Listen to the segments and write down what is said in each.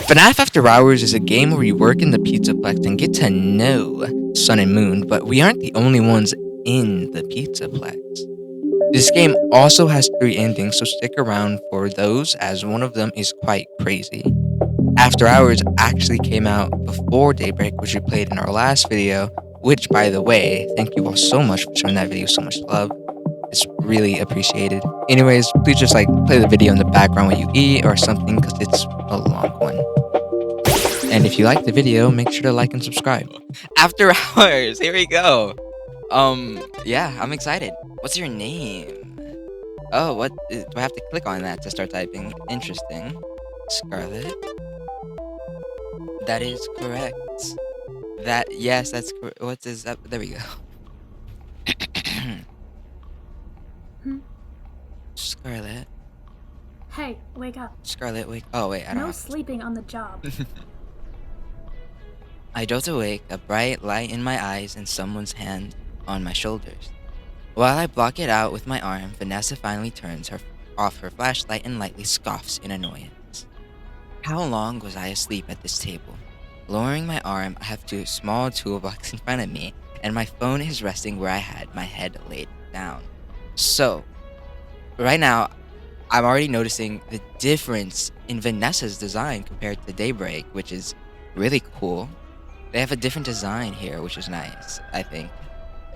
FNAF After Hours is a game where you work in the Pizzaplex and get to know Sun and Moon, but we aren't the only ones in the Pizzaplex. This game also has 3 endings, so stick around for those, as one of them is quite crazy. After Hours actually came out before Daybreak, which we played in our last video, which, by the way, thank you all so much for showing that video so much love. It's really appreciated. Anyways, please just play the video in the background when you eat or something, because it's a long one. And if you like the video, make sure to like and subscribe. After Hours, here we go. Yeah, I'm excited. What's your name? Oh, what do I have to click on that to start typing? Interesting. Scarlet. That is correct. Yes, that's correct. What is that? There we go. Scarlet. Hey, wake up. Scarlet, wake. Oh, wait, I don't No have sleeping on the job. I doze awake, a bright light in my eyes and someone's hand on my shoulders. While I block it out with my arm, Vanessa finally turns off her flashlight and lightly scoffs in annoyance. How long was I asleep at this table? Lowering my arm, I have 2 small toolbox in front of me, and my phone is resting where I had my head laid down. So, right now, I'm already noticing the difference in Vanessa's design compared to Daybreak, which is really cool. They have a different design here, which is nice, I think.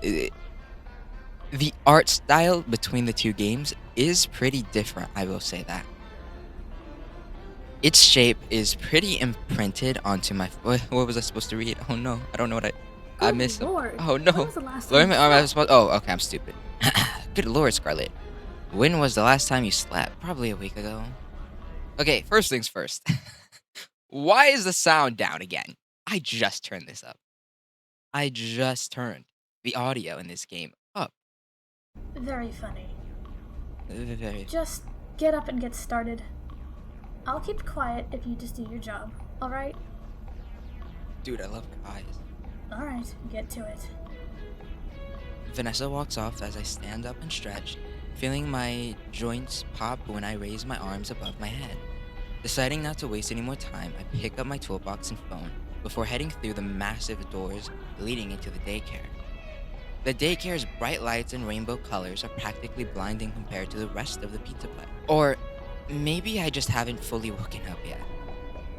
The art style between the 2 games is pretty different, I will say that. Its shape is pretty imprinted onto my... What was I supposed to read? Oh no, I don't know what I missed. Lord. Oh no. When was the last Lord, time you I was slept? supposed... Oh, okay, I'm stupid. Good lord, Scarlet. When was the last time you slept? Probably a week ago. Okay, first things first. Why is the sound down again? I just turned this up. I just turned the audio in this game up. Very funny. Very... Just get up and get started. I'll keep quiet if you just do your job, alright? Dude, I love your eyes. Alright, get to it. Vanessa walks off as I stand up and stretch, feeling my joints pop when I raise my arms above my head. Deciding not to waste any more time, I pick up my toolbox and phone before heading through the massive doors leading into the daycare. The daycare's bright lights and rainbow colors are practically blinding compared to the rest of the Pizzaplex. Or maybe I just haven't fully woken up yet.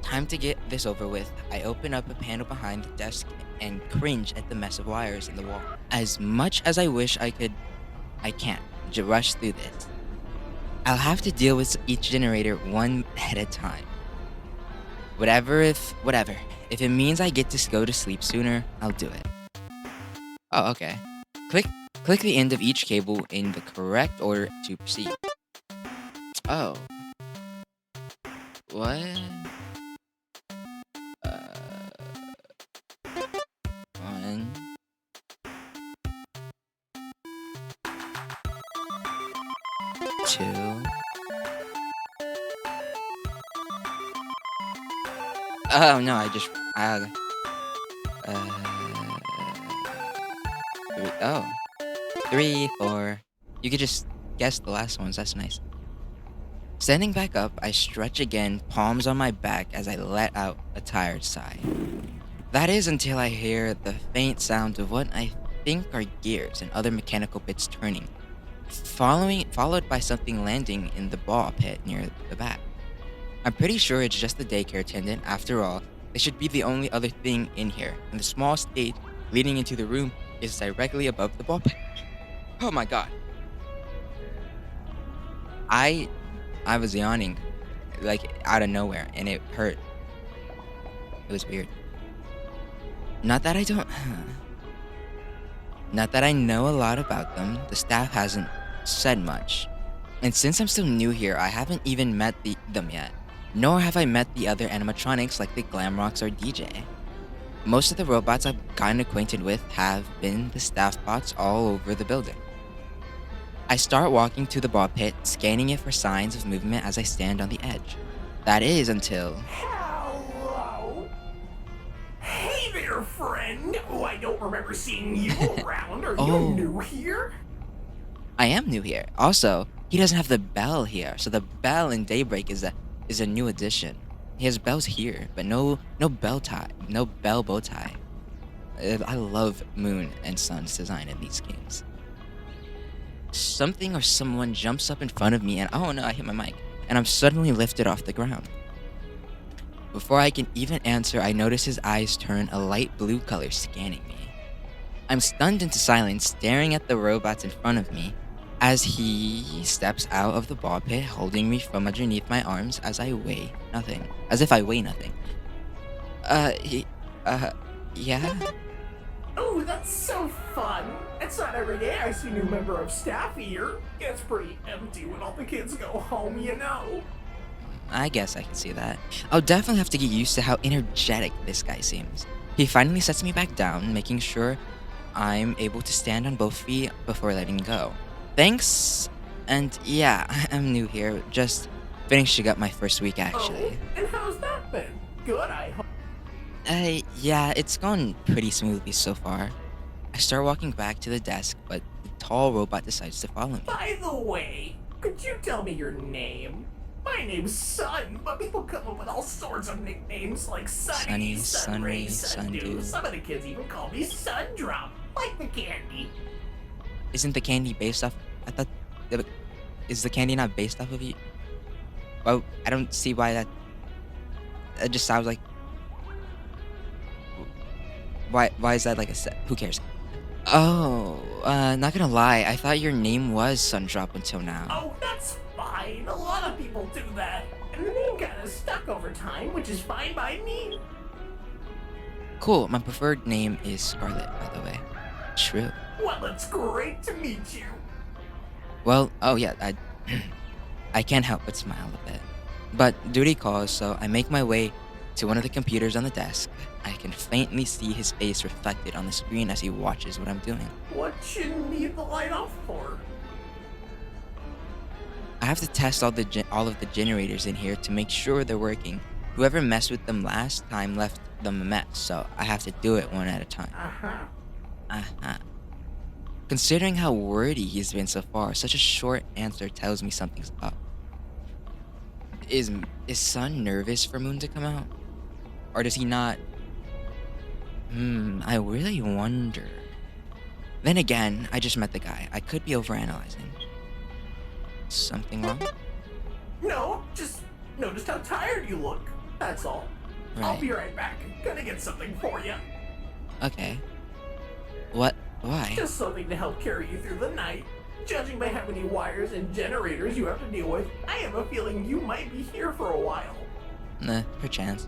Time to get this over with. I open up a panel behind the desk and cringe at the mess of wires in the wall. As much as I wish I could, I can't rush through this. I'll have to deal with each generator one at a time. Whatever. If it means I get to go to sleep sooner, I'll do it. Oh, okay. Click the end of each cable in the correct order to proceed. Oh. What? 1. 2. Oh no, I just 3. Oh. 3, 4. You could just guess the last ones. That's nice. Standing back up, I stretch again, palms on my back as I let out a tired sigh. That is until I hear the faint sound of what I think are gears and other mechanical bits turning, followed by something landing in the ball pit near the back. I'm pretty sure it's just the daycare attendant. After all, they should be the only other thing in here, and the small stage leading into the room is directly above the ball pit. Oh my god. I was yawning, out of nowhere, and it hurt. It was weird. Not that I know a lot about them, the staff hasn't said much. And since I'm still new here, I haven't even met them yet. Nor have I met the other animatronics like the Glamrocks or DJ. Most of the robots I've gotten acquainted with have been the staff bots all over the building. I start walking to the ball pit, scanning it for signs of movement as I stand on the edge. That is until... Hello? Hey there, friend! Oh, I don't remember seeing you around. Are Oh. you new here? I am new here. Also, he doesn't have the bell here, so the bell in Daybreak is a new addition. He has bells here, but no bell tie, no bell bow tie. I love Moon and Sun's design in these games. Something or someone jumps up in front of me, and oh no, I hit my mic, and I'm suddenly lifted off the ground. Before I can even answer, I notice his eyes turn a light blue color, scanning me. I'm stunned into silence, staring at the robots in front of me as he steps out of the ball pit, holding me from underneath my arms as I weigh nothing. As if I weigh nothing. He, yeah? Oh, that's so fun. It's not every day I see a new member of staff here. Gets pretty empty when all the kids go home, you know. I guess I can see that. I'll definitely have to get used to how energetic this guy seems. He finally sets me back down, making sure I'm able to stand on both feet before letting go. Thanks, and yeah, I'm new here, just finishing up my first week actually. Oh, and how's that been? Good, I hope. Yeah, it's gone pretty smoothly so far. I start walking back to the desk, but the tall robot decides to follow me. By the way, could you tell me your name? My name's Sun, but people come up with all sorts of nicknames like Sunny, Sunray, Sunray, Sundew. Some of the kids even call me Sundrop, like the candy. Isn't the candy based off? I thought. Is the candy not based off of you? Well, I don't see why that. It just sounds like. Why is that like a set? Who cares? Oh, not gonna lie. I thought your name was Sundrop until now. Oh, that's fine. A lot of people do that. And the name kinda stuck over time, which is fine by me. Cool. My preferred name is Scarlet, by the way. True. Well, it's great to meet you. Well, oh yeah, I can't help but smile a bit. But duty calls, so I make my way to one of the computers on the desk. I can faintly see his face reflected on the screen as he watches what I'm doing. What you need the light off for? I have to test all of the generators in here to make sure they're working. Whoever messed with them last time left them a mess, so I have to do it one at a time. Uh-huh. Considering how wordy he's been so far, such a short answer tells me something's up. Is Sun nervous for Moon to come out? Or does he not? I really wonder. Then again, I just met the guy. I could be overanalyzing. Something wrong? No, just noticed how tired you look. That's all. I'll Right. be right back. Gonna get something for you. Okay. What? Why? Just something to help carry you through the night. Judging by how many wires and generators you have to deal with, I have a feeling you might be here for a while. Nah, perchance.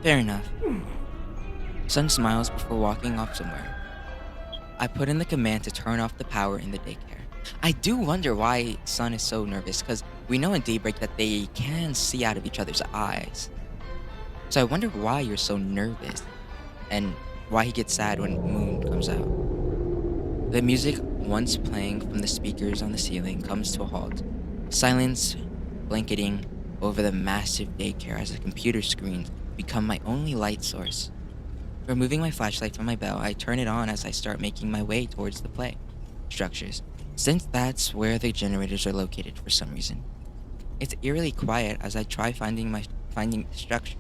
Fair enough. Sun smiles before walking off somewhere. I put in the command to turn off the power in the daycare. I do wonder why Sun is so nervous, because we know in Daybreak that they can see out of each other's eyes. So I wonder why you're so nervous, and why he gets sad when Moon comes out. The music, once playing from the speakers on the ceiling, comes to a halt. Silence blanketing over the massive daycare as the computer screens become my only light source. Removing my flashlight from my bell, I turn it on as I start making my way towards the play structures, since that's where the generators are located for some reason. It's eerily quiet as I try finding the structures.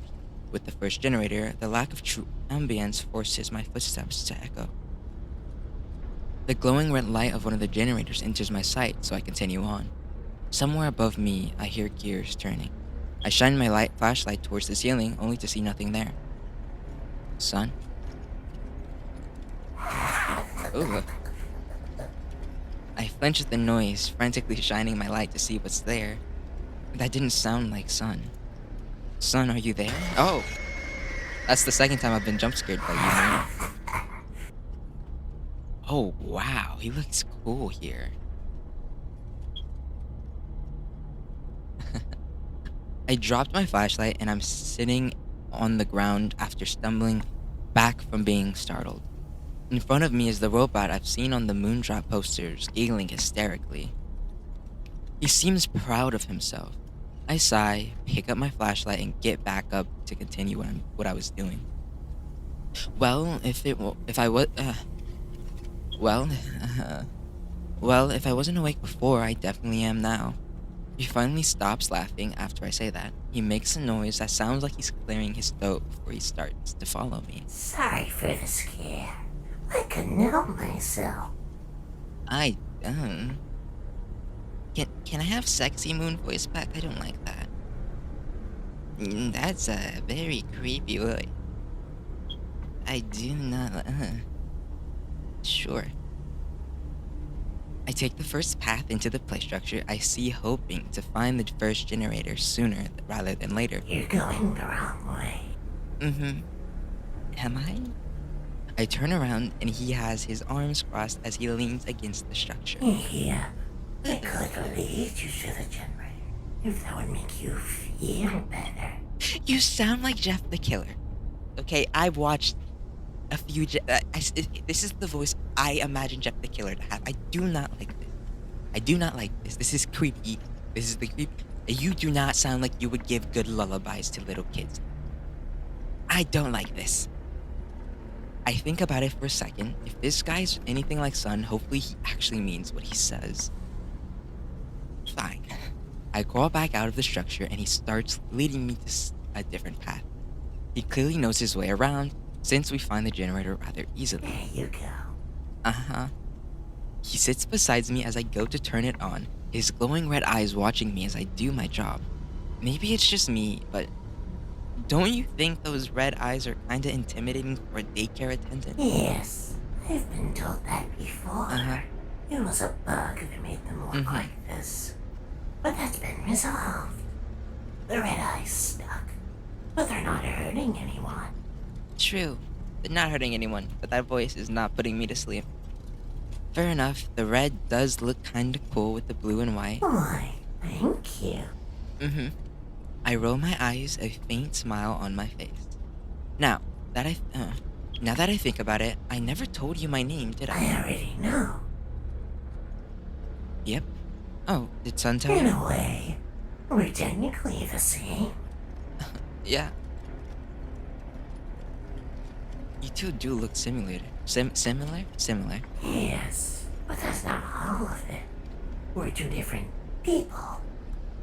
With the first generator, the lack of true ambience forces my footsteps to echo. The glowing red light of one of the generators enters my sight, so I continue on. Somewhere above me, I hear gears turning. I shine my flashlight towards the ceiling, only to see nothing there. Sun? Ooh. I flinch at the noise, frantically shining my light to see what's there. That didn't sound like Sun. Sun, are you there? Oh! That's the second time I've been jump scared by you, man. Oh, wow. He looks cool here. I dropped my flashlight and I'm sitting on the ground after stumbling back from being startled. In front of me is the robot I've seen on the Moondrop posters, giggling hysterically. He seems proud of himself. I sigh, pick up my flashlight, and get back up to continue what I was doing. Well, if I wasn't awake before, I definitely am now. He finally stops laughing after I say that. He makes a noise that sounds like he's clearing his throat before he starts to follow me. Sorry for the scare. I couldn't help myself. I don't. Can I have sexy moon voice back? I don't like that. That's a very creepy voice. I do not. Sure. I take the first path into the play structure I see, hoping to find the first generator sooner rather than later. You're going the wrong way. Mm-hmm. Am I? I turn around and he has his arms crossed as he leans against the structure. Yeah, I could lead you to the generator if that would make you feel better. You sound like Jeff the Killer. Okay, I've watched a few. This is the voice I imagine Jeff the Killer to have. I do not like this. I do not like this. This is creepy. This is the creep. You do not sound like you would give good lullabies to little kids. I don't like this. I think about it for a second. If this guy's anything like Sun, hopefully he actually means what he says. Fine. I crawl back out of the structure and he starts leading me to a different path. He clearly knows his way around, since we find the generator rather easily. There you go. Uh-huh. He sits beside me as I go to turn it on, his glowing red eyes watching me as I do my job. Maybe it's just me, but don't you think those red eyes are kinda intimidating for a daycare attendant? Yes, I've been told that before. Uh-huh. It was a bug that made them look Mhm. like this. But that's been resolved. The red eyes stuck. But they're not hurting anyone. True. They're not hurting anyone, but that voice is not putting me to sleep. Fair enough, the red does look kinda cool with the blue and white. Why, thank you. Mm-hmm. I roll my eyes, a faint smile on my face. Now that I think about it, I never told you my name, did I I? already know. Yep. Oh, did Sun tell In you? a way, we're technically the same. Yeah. You two do look similar. Similar? Yes, but that's not all of it. We're two different people,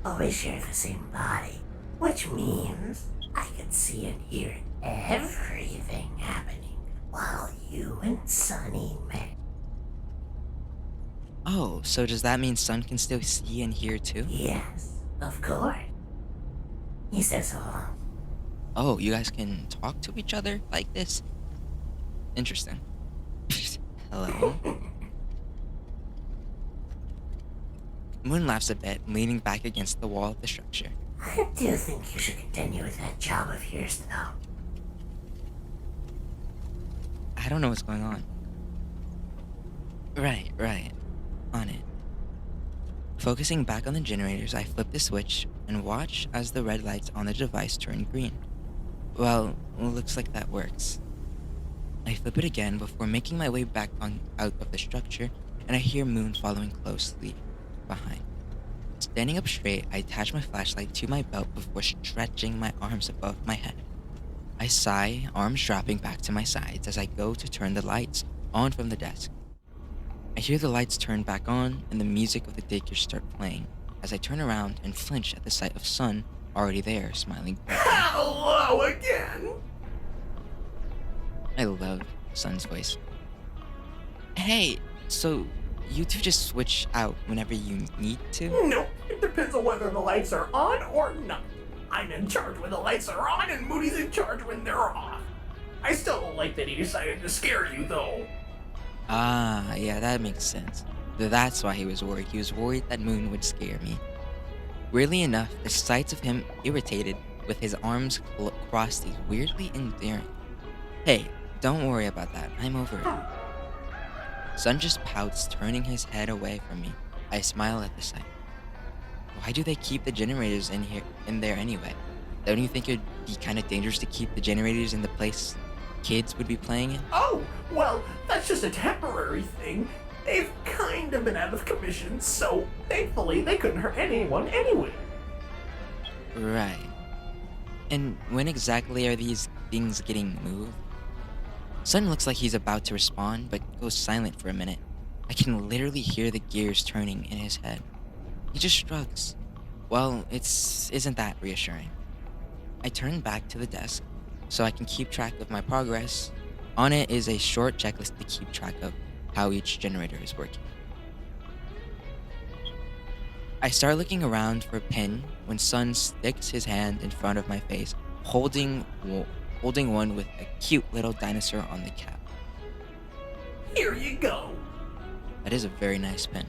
but we share the same body, which means I can see and hear everything happening while you and Sunny met. Oh, so does that mean Sun can still see and hear too? Yes, of course. He says so. Oh, you guys can talk to each other like this? Interesting. Hello? Moon laughs a bit, leaning back against the wall of the structure. I do think you should continue with that job of yours, though. I don't know what's going on. Right. On it. Focusing back on the generators, I flip the switch and watch as the red lights on the device turn green. Well, looks like that works. I flip it again before making my way back out of the structure, and I hear Moon following closely behind. Standing up straight, I attach my flashlight to my belt before stretching my arms above my head. I sigh, arms dropping back to my sides as I go to turn the lights on from the desk. I hear the lights turn back on and the music of the daycare start playing as I turn around and flinch at the sight of Sun already there, smiling brightly. Hello again! I love Sun's voice. Hey, so you two just switch out whenever you need to? Nope, it depends on whether the lights are on or not. I'm in charge when the lights are on, and Moody's in charge when they're off. I still don't like that he decided to scare you, though. Ah, yeah, that makes sense. That's why he was worried. He was worried that Moon would scare me. Weirdly enough, the sight of him irritated with his arms crossed is weirdly endearing. Hey, don't worry about that. I'm over it. Sun just pouts, turning his head away from me. I smile at the sight. Why do they keep the generators in there anyway? Don't you think it'd be kind of dangerous to keep the generators in the place kids would be playing in? Oh, well, that's just a temporary thing. They've kind of been out of commission, so thankfully they couldn't hurt anyone anyway. Right. And when exactly are these things getting moved? Sun looks like he's about to respond, but goes silent for a minute. I can literally hear the gears turning in his head. He just shrugs. Well, isn't that reassuring? I turn back to the desk so I can keep track of my progress. On it is a short checklist to keep track of how each generator is working. I start looking around for a pin when Sun sticks his hand in front of my face, holding one with a cute little dinosaur on the cap. Here you go. That is a very nice pin.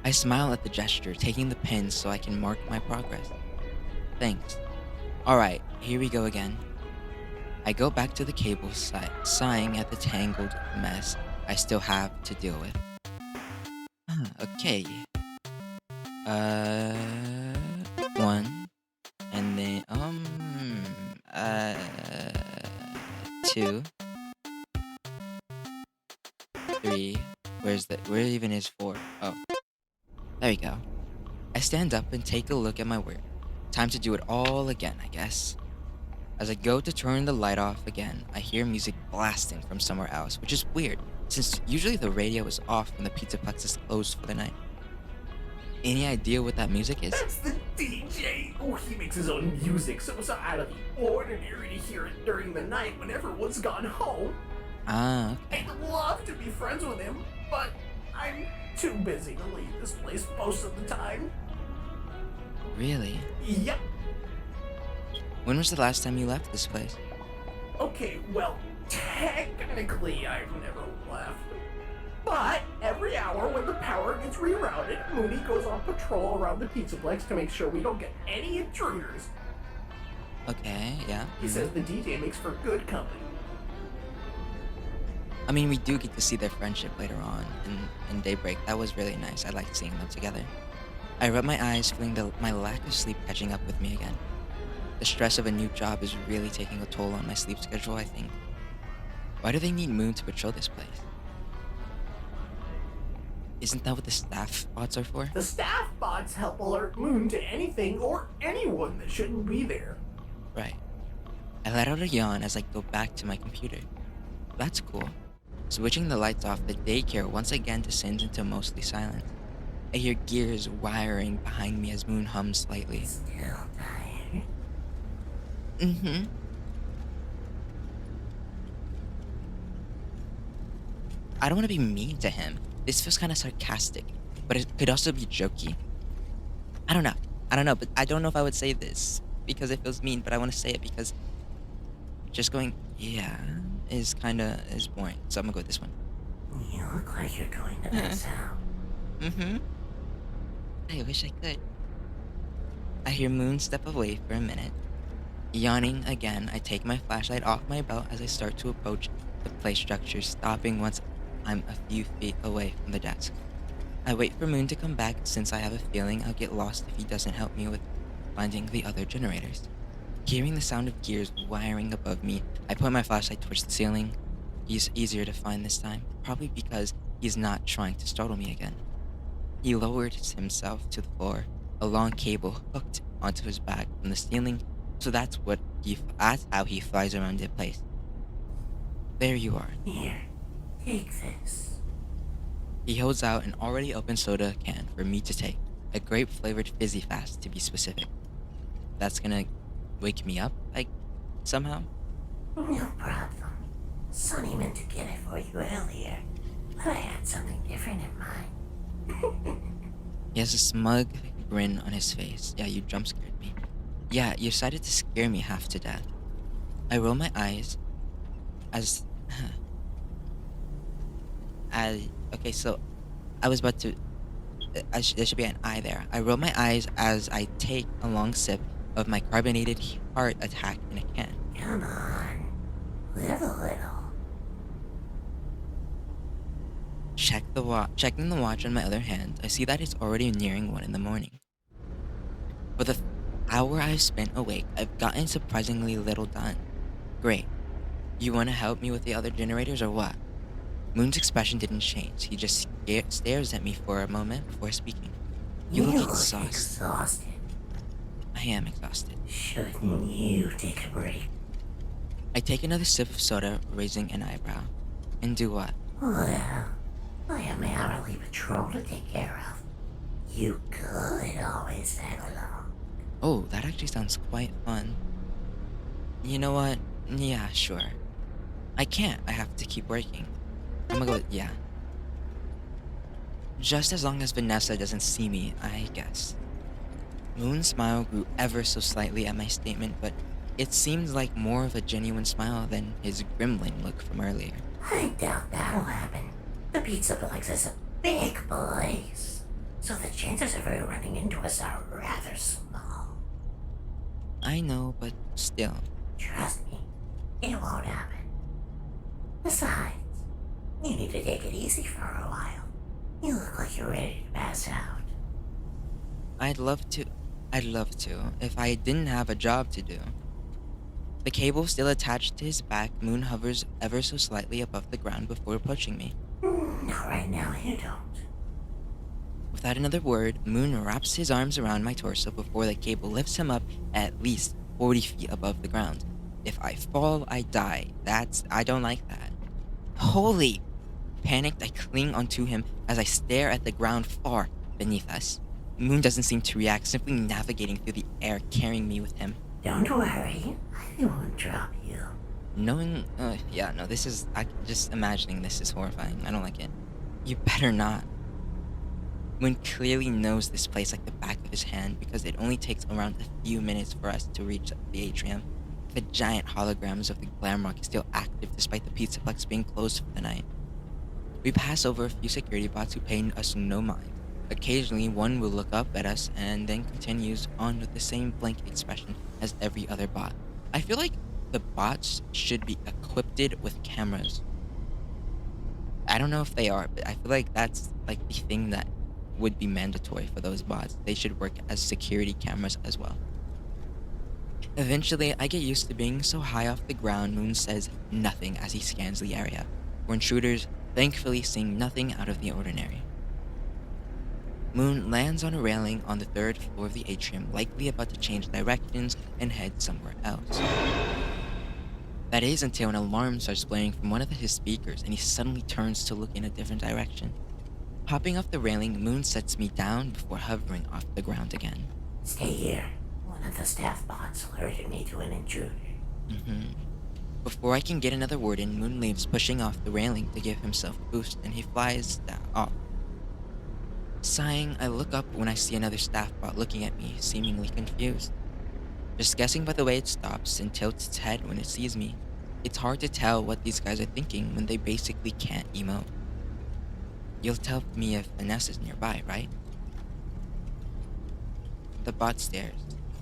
I smile at the gesture, taking the pin so I can mark my progress. Thanks. Alright, here we go again. I go back to the cable, sighing at the tangled mess I still have to deal with. Okay. One. And then, two. Three. Where even is four? Oh, there we go. I stand up and take a look at my work. Time to do it all again, I guess. As I go to turn the light off again, I hear music blasting from somewhere else, which is weird, since usually the radio is off when the Pizzaplex is closed for the night. Any idea what that music is? That's the DJ. Oh, he makes his own music, so it's out of the ordinary to hear it during the night when everyone's gone home. Ah, okay. I'd love to be friends with him, but I'm too busy to leave this place most of the time. Really? Yep. When was the last time you left this place? Okay, well, technically I've never left. But every hour when the power gets rerouted, Mooney goes on patrol around the Pizzaplex to make sure we don't get any intruders. Okay, yeah. He says the DJ makes for good company. I mean, we do get to see their friendship later on in Daybreak. That was really nice. I liked seeing them together. I rub my eyes, feeling my lack of sleep catching up with me again. The stress of a new job is really taking a toll on my sleep schedule, I think. Why do they need Moon to patrol this place? Isn't that what the staff bots are for? The staff bots help alert Moon to anything or anyone that shouldn't be there. Right. I let out a yawn as I go back to my computer. That's cool. Switching the lights off, the daycare once again descends into mostly silence. I hear gears wiring behind me as Moon hums slightly. Still tired? Mm-hmm. I don't want to be mean to him. This feels kind of sarcastic, but it could also be jokey. I don't know, but I don't know if I would say this because it feels mean, but I want to say it because just going, yeah, is boring. So I'm gonna go with this one. You look like you're going to pass out. Mm-hmm. I wish I could. I hear Moon step away for a minute. Yawning again, I take my flashlight off my belt as I start to approach the play structure, stopping once I'm a few feet away from the desk. I wait for Moon to come back since I have a feeling I'll get lost if he doesn't help me with finding the other generators. Hearing the sound of gears wiring above me, I point my flashlight towards the ceiling. He's easier to find this time, probably because he's not trying to startle me again. He lowered himself to the floor, a long cable hooked onto his back from the ceiling, so that's how he flies around the place. There you are. Here, take this. He holds out an already open soda can for me to take, a grape-flavored fizzy fast to be specific. That's gonna wake me up, like, somehow? No problem. Sonny meant to get it for you earlier, but I had something different in mind. He has a smug grin on his face. Yeah, you jump scared me. Yeah, you decided to scare me half to death. I roll my eyes as... okay, so I was about to... there should be an I there. I roll my eyes as I take a long sip of my carbonated heart attack in a can. Come on, live a little. Checking the watch on my other hand, I see that it's already nearing 1 in the morning. For the hour I've spent awake, I've gotten surprisingly little done. Great. You want to help me with the other generators or what? Moon's expression didn't change. He just stares at me for a moment before speaking. You look exhausted. I am exhausted. Shouldn't you take a break? I take another sip of soda, raising an eyebrow. And do what? Well, I have my hourly patrol to take care of. You could always tag along. Oh, that actually sounds quite fun. You know what? Yeah, sure. I can't. I have to keep working. I'm gonna go with yeah. Just as long as Vanessa doesn't see me, I guess. Moon's smile grew ever so slightly at my statement, but it seemed like more of a genuine smile than his gremlin look from earlier. I doubt that'll happen. The Pizza Plex is a big place, so the chances of her running into us are rather small. I know, but still. Trust me, it won't happen. Besides, you need to take it easy for a while. You look like you're ready to pass out. I'd love to. I'd love to, if I didn't have a job to do. The cable still attached to his back, Moon hovers ever so slightly above the ground before approaching me. Not right now, you don't. Without another word, Moon wraps his arms around my torso before the cable lifts him up at least 40 feet above the ground. If I fall, I die. I don't like that. Holy! Panicked, I cling onto him as I stare at the ground far beneath us. Moon doesn't seem to react, simply navigating through the air, carrying me with him. Don't worry, I won't drop you. Just imagining this is horrifying. I don't like it. You better not. Moon clearly knows this place like the back of his hand because it only takes around a few minutes for us to reach the atrium. The giant holograms of the Glamrock is still active despite the Pizzaplex being closed for the night. We pass over a few security bots who pay us no mind. Occasionally, one will look up at us and then continues on with the same blank expression as every other bot. I feel like the bots should be equipped with cameras. I don't know if they are, but I feel like that's like the thing that would be mandatory for those bots. They should work as security cameras as well. Eventually, I get used to being so high off the ground, Moon says nothing as he scans the area. We're intruders, thankfully seeing nothing out of the ordinary. Moon lands on a railing on the third floor of the atrium, likely about to change directions and head somewhere else. That is until an alarm starts blaring from one of his speakers and he suddenly turns to look in a different direction. Hopping off the railing, Moon sets me down before hovering off the ground again. Stay here. One of the staff bots alerted me to an intruder. Before I can get another word in, Moon leaves, pushing off the railing to give himself a boost, and he flies off. Sighing, I look up when I see another staff bot looking at me, seemingly confused. Just guessing by the way it stops and tilts its head when it sees me, it's hard to tell what these guys are thinking when they basically can't emote. You'll tell me if Vanessa's nearby, right? The bot stares.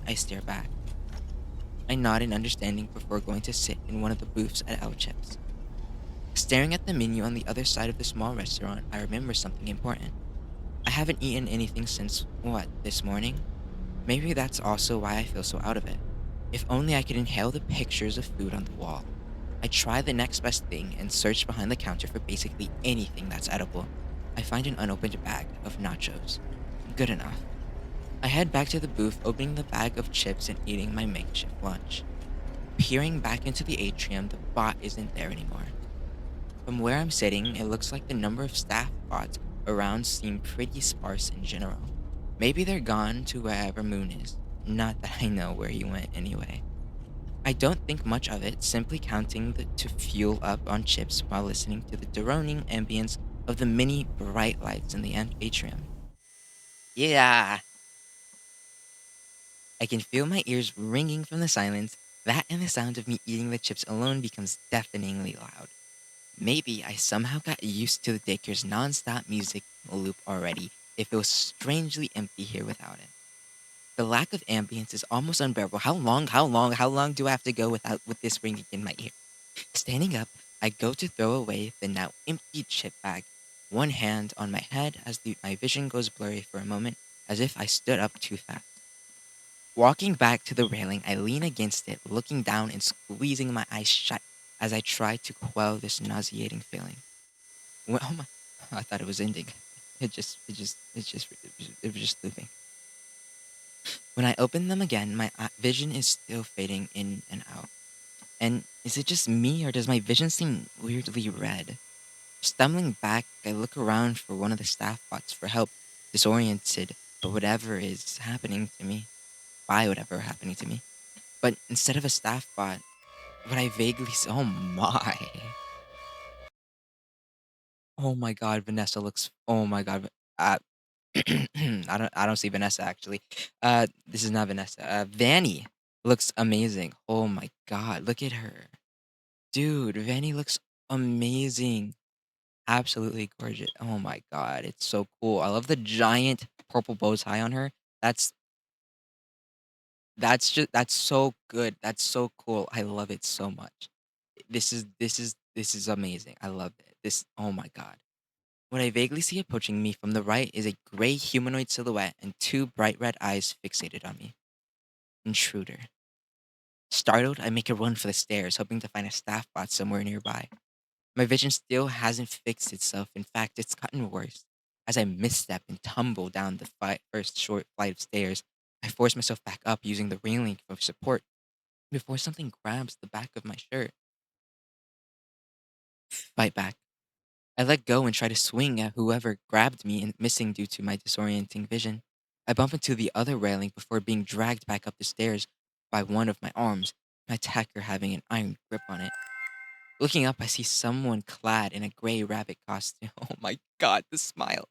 I stare back. I nod in understanding before going to sit in one of the booths at El Chips. Staring at the menu on the other side of the small restaurant, I remember something important. I haven't eaten anything since, this morning? Maybe that's also why I feel so out of it. If only I could inhale the pictures of food on the wall. I try the next best thing and search behind the counter for basically anything that's edible. I find an unopened bag of nachos. Good enough. I head back to the booth, opening the bag of chips and eating my makeshift lunch. Peering back into the atrium, the bot isn't there anymore. From where I'm sitting, it looks like the number of staff bots around seem pretty sparse in general. Maybe they're gone to wherever Moon is. Not that I know where he went anyway. I don't think much of it, simply counting to fuel up on chips while listening to the droning ambience of the many bright lights in the atrium. Yeah! I can feel my ears ringing from the silence. That and the sound of me eating the chips alone becomes deafeningly loud. Maybe I somehow got used to the daycare's non-stop music loop already. It feels strangely empty here without it. The lack of ambience is almost unbearable. How long do I have to go with this ringing in my ear? Standing up, I go to throw away the now empty chip bag, one hand on my head as my vision goes blurry for a moment, as if I stood up too fast. Walking back to the railing, I lean against it, looking down and squeezing my eyes shut as I try to quell this nauseating feeling. Oh my! I thought it was ending. It was just looping. When I open them again, my vision is still fading in and out. And is it just me, or does my vision seem weirdly red? Stumbling back, I look around for one of the staff bots for help. Disoriented, but whatever is happening to me, by whatever happening to me. But instead of a staff bot, what I vaguely oh my. Oh my god, Vanessa looks oh my god. I don't see Vanessa actually. This is not Vanessa. Vanny looks amazing. Oh my god, look at her. Dude, Vanny looks amazing. Absolutely gorgeous. Oh my god, it's so cool. I love the giant purple bow tie on her. That's that's so good. That's so cool. I love it so much. This is amazing. I love it. This oh my god. What I vaguely see approaching me from the right is a gray humanoid silhouette and two bright red eyes fixated on me. Intruder. Startled, I make a run for the stairs, hoping to find a staff bot somewhere nearby. My vision still hasn't fixed itself. In fact, it's gotten worse. As I misstep and tumble down the first short flight of stairs, I force myself back up using the railing for support before something grabs the back of my shirt. Fight back. I let go and try to swing at whoever grabbed me and missing due to my disorienting vision. I bump into the other railing before being dragged back up the stairs by one of my arms, my attacker having an iron grip on it. Looking up, I see someone clad in a gray rabbit costume. Oh my god, the smile.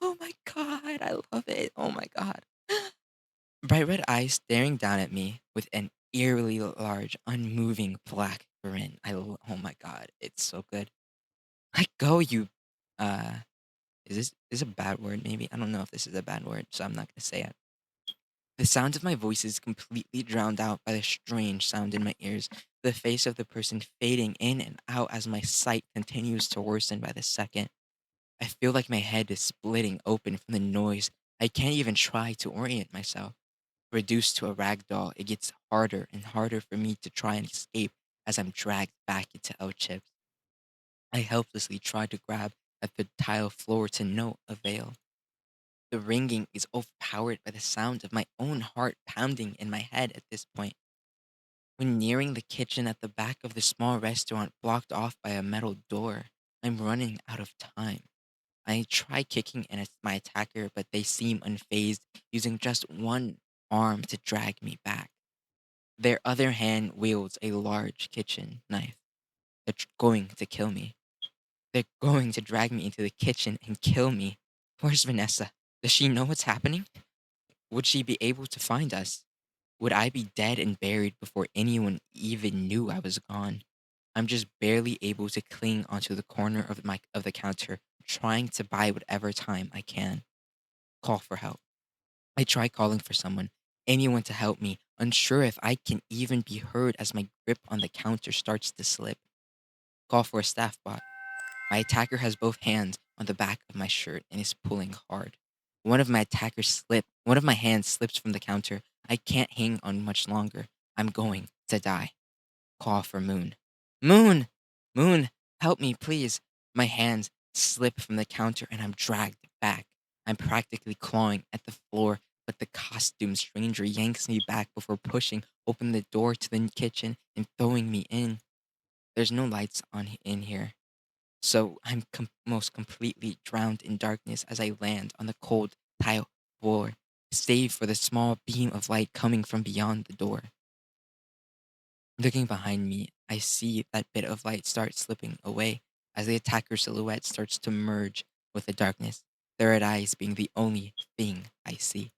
Oh my god, I love it. Oh my god. Bright red eyes staring down at me with an eerily large, unmoving black grin. Oh my god, it's so good. Let go, you. Uh, is this a bad word? Maybe I don't know if this is a bad word, so I'm not gonna say it. The sound of my voice is completely drowned out by the strange sound in my ears, the face of the person fading in and out as my sight continues to worsen by the second. I feel like my head is splitting open from the noise. I can't even try to orient myself. Reduced to a rag doll, it gets harder and harder for me to try and escape as I'm dragged back into L chips. I helplessly try to grab at the tile floor to no avail. The ringing is overpowered by the sound of my own heart pounding in my head at this point. When nearing the kitchen at the back of the small restaurant blocked off by a metal door, I'm running out of time. I try kicking my attacker, but they seem unfazed, using just one arm to drag me back. Their other hand wields a large kitchen knife. They're going to kill me. They're going to drag me into the kitchen and kill me. Where's Vanessa? Does she know what's happening? Would she be able to find us? Would I be dead and buried before anyone even knew I was gone? I'm just barely able to cling onto the corner of the counter, trying to buy whatever time I can. Call for help. I try calling for someone, anyone to help me, unsure if I can even be heard as my grip on the counter starts to slip. Call for a staff bot. My attacker has both hands on the back of my shirt and is pulling hard. One of my hands slips from the counter. I can't hang on much longer. I'm going to die. Call for Moon. Moon! Moon, help me, please. My hands slip from the counter and I'm dragged back. I'm practically clawing at the floor, but the costume stranger yanks me back before pushing open the door to the kitchen and throwing me in. There's no lights on in here, so I'm most completely drowned in darkness as I land on the cold tile floor, save for the small beam of light coming from beyond the door. Looking behind me, I see that bit of light start slipping away as the attacker's silhouette starts to merge with the darkness, their red eyes being the only thing I see.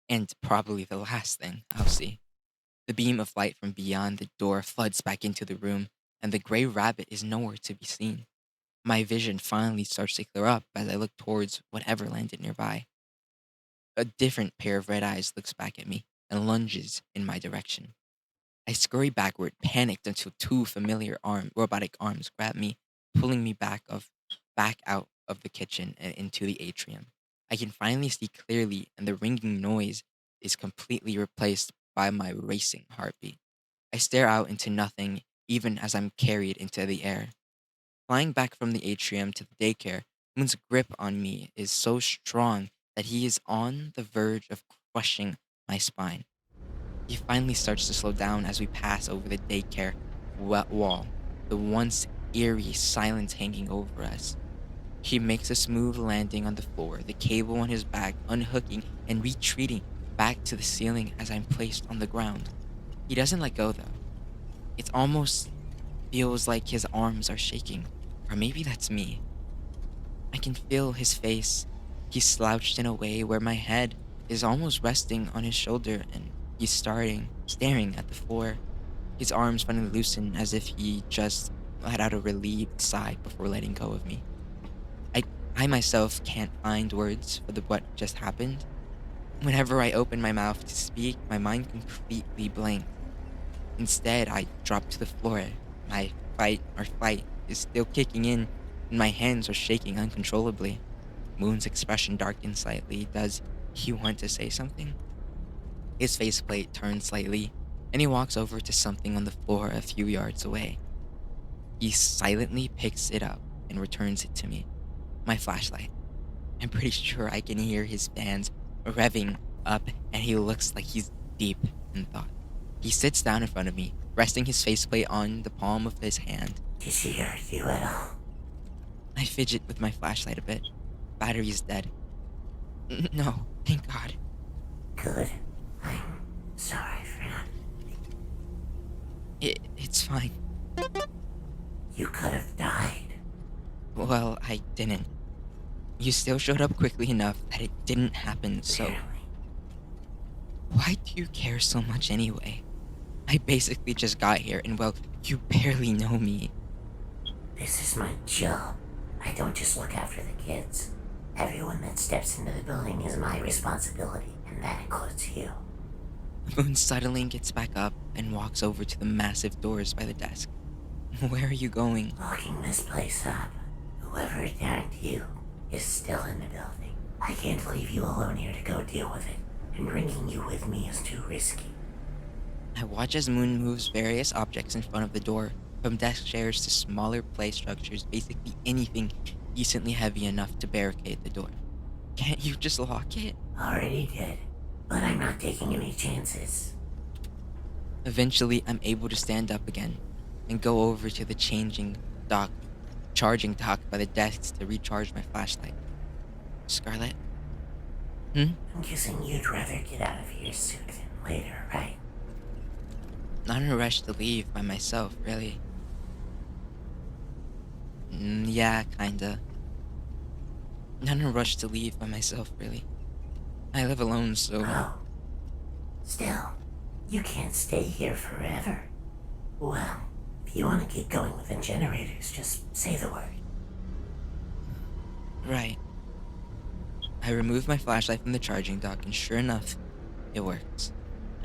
And probably the last thing I'll see. The beam of light from beyond the door floods back into the room, and the gray rabbit is nowhere to be seen. My vision finally starts to clear up as I look towards whatever landed nearby. A different pair of red eyes looks back at me and lunges in my direction. I scurry backward, panicked until two familiar robotic arms grab me, pulling me back out of the kitchen and into the atrium. I can finally see clearly, and the ringing noise is completely replaced by my racing heartbeat. I stare out into nothing, even as I'm carried into the air. Flying back from the atrium to the daycare, Moon's grip on me is so strong that he is on the verge of crushing my spine. He finally starts to slow down as we pass over the daycare wall, the once eerie silence hanging over us. He makes a smooth landing on the floor, the cable on his back unhooking and retreating back to the ceiling as I'm placed on the ground. He doesn't let go though. It almost feels like his arms are shaking, or maybe that's me. I can feel his face. He's slouched in a way where my head is almost resting on his shoulder and he's staring at the floor. His arms finally loosen as if he just let out a relieved sigh before letting go of me. I I myself can't find words for the what just happened. Whenever I open my mouth to speak, my mind completely blanks. Instead, I drop to the floor. My fight or flight is still kicking in, and my hands are shaking uncontrollably. Moon's expression darkens slightly. Does he want to say something? His faceplate turns slightly, and he walks over to something on the floor a few yards away. He silently picks it up and returns it to me. My flashlight. I'm pretty sure I can hear his fans revving up, and he looks like he's deep in thought. He sits down in front of me, resting his faceplate on the palm of his hand. Did she hurt you at all? I fidget with my flashlight a bit. Battery is dead. No, thank God. Good. I'm sorry for not... It's fine. You could have died. Well, I didn't. You still showed up quickly enough that it didn't happen, so Barely. why do you care so much anyway? I basically just got here and well, you barely know me. This is my job. I don't just look after the kids. Everyone that steps into the building is my responsibility, and that includes you. Moon suddenly gets back up and walks over to the massive doors by the desk. Where are you going? Locking this place up. Whoever attacked you is still in the building. I can't leave you alone here to go deal with it, and bringing you with me is too risky. I watch as Moon moves various objects in front of the door, from desk chairs to smaller play structures, basically anything decently heavy enough to barricade the door. Can't you just lock it? Already did, but I'm not taking any chances. Eventually, I'm able to stand up again and go over to the charging dock by the desks to recharge my flashlight. Scarlet? I'm guessing you'd rather get out of here sooner than later, right? Not in a rush to leave by myself, really. Yeah, kinda. Not in a rush to leave by myself, really. I live alone, so... Oh. Still, you can't stay here forever. Well, if you want to get going with the generators, just say the word. Right. I remove my flashlight from the charging dock, and sure enough, it works.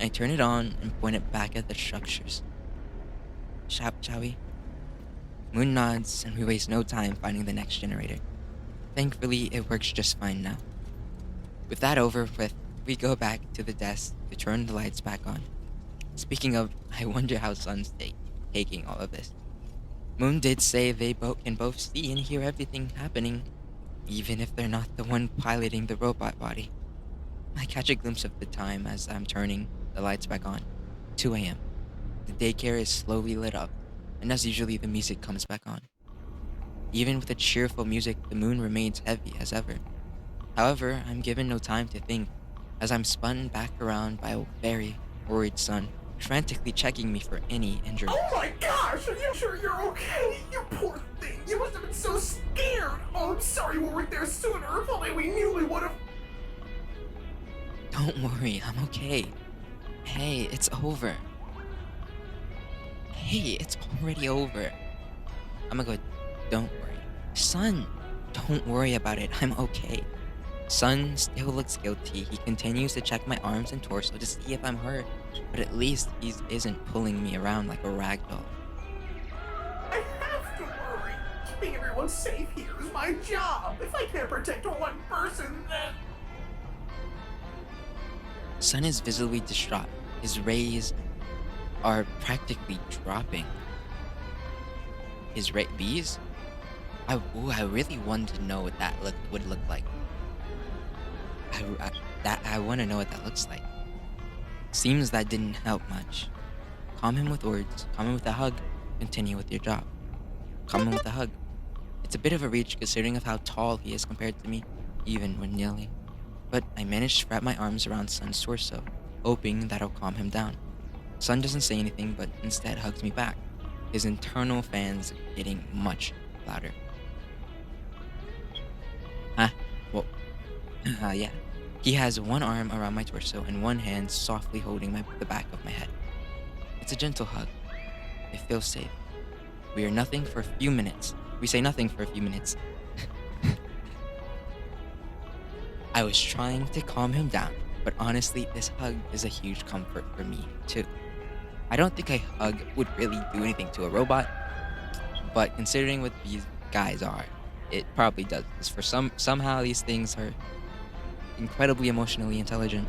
I turn it on and point it back at the structures. Shall we? Moon nods, and we waste no time finding the next generator. Thankfully, it works just fine now. With that over with, we go back to the desk to turn the lights back on. Speaking of, I wonder how Sun's taking all of this. Moon did say they can both see and hear everything happening, even if they're not the one piloting the robot body. I catch a glimpse of the time as I'm turning the lights back on. 2 a.m. The daycare is slowly lit up, and as usually the music comes back on. Even with the cheerful music, the moon remains heavy as ever. However, I'm given no time to think, as I'm spun back around by a very worried Sun, frantically checking me for any injuries. Oh my gosh, are you sure you're okay? You poor thing, you must have been so scared. Oh, I'm sorry we weren't there sooner. If only we knew, we would have... Don't worry, I'm okay. Hey, it's over. Hey, it's already over. I'm gonna go, don't worry. Sun, don't worry about it, I'm okay. Sun still looks guilty. He continues to check my arms and torso to see if I'm hurt, but at least he isn't pulling me around like a rag doll. I have to worry. Keeping everyone safe here is my job. If I can't protect one person, then... Sun is visibly distraught. His rays are practically dropping. His bees? I really wanted to know what that would look like. I want to know what that looks like. Seems that didn't help much. Calm him with words. Calm him with a hug. Continue with your job. Calm him with a hug. It's a bit of a reach considering of how tall he is compared to me, even when kneeling. But I managed to wrap my arms around Sun's torso, hoping that'll calm him down. Sun doesn't say anything, but instead hugs me back, his internal fans getting much louder. Huh? Well, yeah. He has one arm around my torso and one hand softly holding the back of my head. It's a gentle hug. It feels safe. We are nothing for a few minutes. We say nothing for a few minutes. I was trying to calm him down, but honestly, this hug is a huge comfort for me, too. I don't think a hug would really do anything to a robot, but considering what these guys are, it probably does. 'Cause for somehow these things are incredibly emotionally intelligent.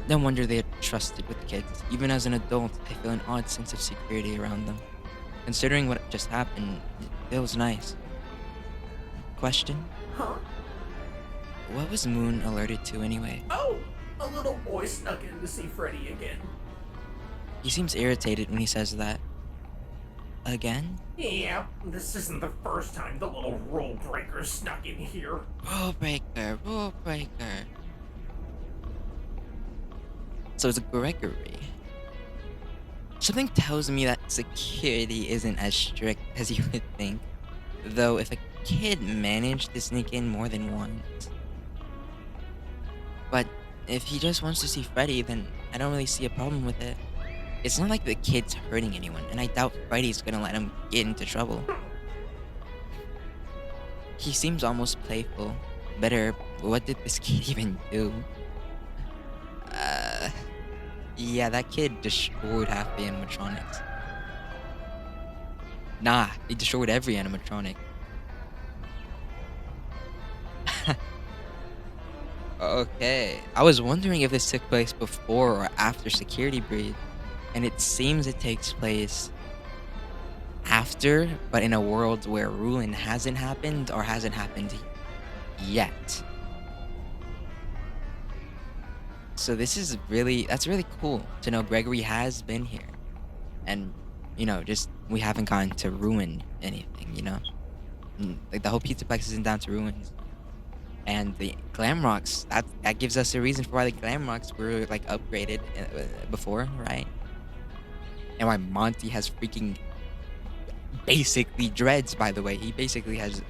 No wonder they are trusted with the kids. Even as an adult, I feel an odd sense of security around them. Considering what just happened, it feels nice. Question? Huh? What was Moon alerted to anyway? Oh, a little boy snuck in to see Freddy again. He seems irritated when he says that. Again? Yeah, this isn't the first time the little rule breaker snuck in here. Rule breaker, rule breaker. So it's Gregory. Something tells me that security isn't as strict as you would think. Though if a kid managed to sneak in more than once. But if he just wants to see Freddy, then I don't really see a problem with it. It's not like the kid's hurting anyone, and I doubt Freddy's gonna let him get into trouble. He seems almost playful. Better, what did this kid even do? Yeah, that kid destroyed half the animatronics. Nah, he destroyed every animatronic. Okay, I was wondering if this took place before or after Security Breach, and it seems it takes place after, but in a world where ruling hasn't happened or hasn't happened yet. So that's really cool to know Gregory has been here. And, just we haven't gotten to ruin anything. Like the whole Pizzaplex isn't down to ruins. And the Glam Rocks, that gives us a reason for why the Glam Rocks were like upgraded before, right? And why Monty has freaking basically dreads, by the way. He basically has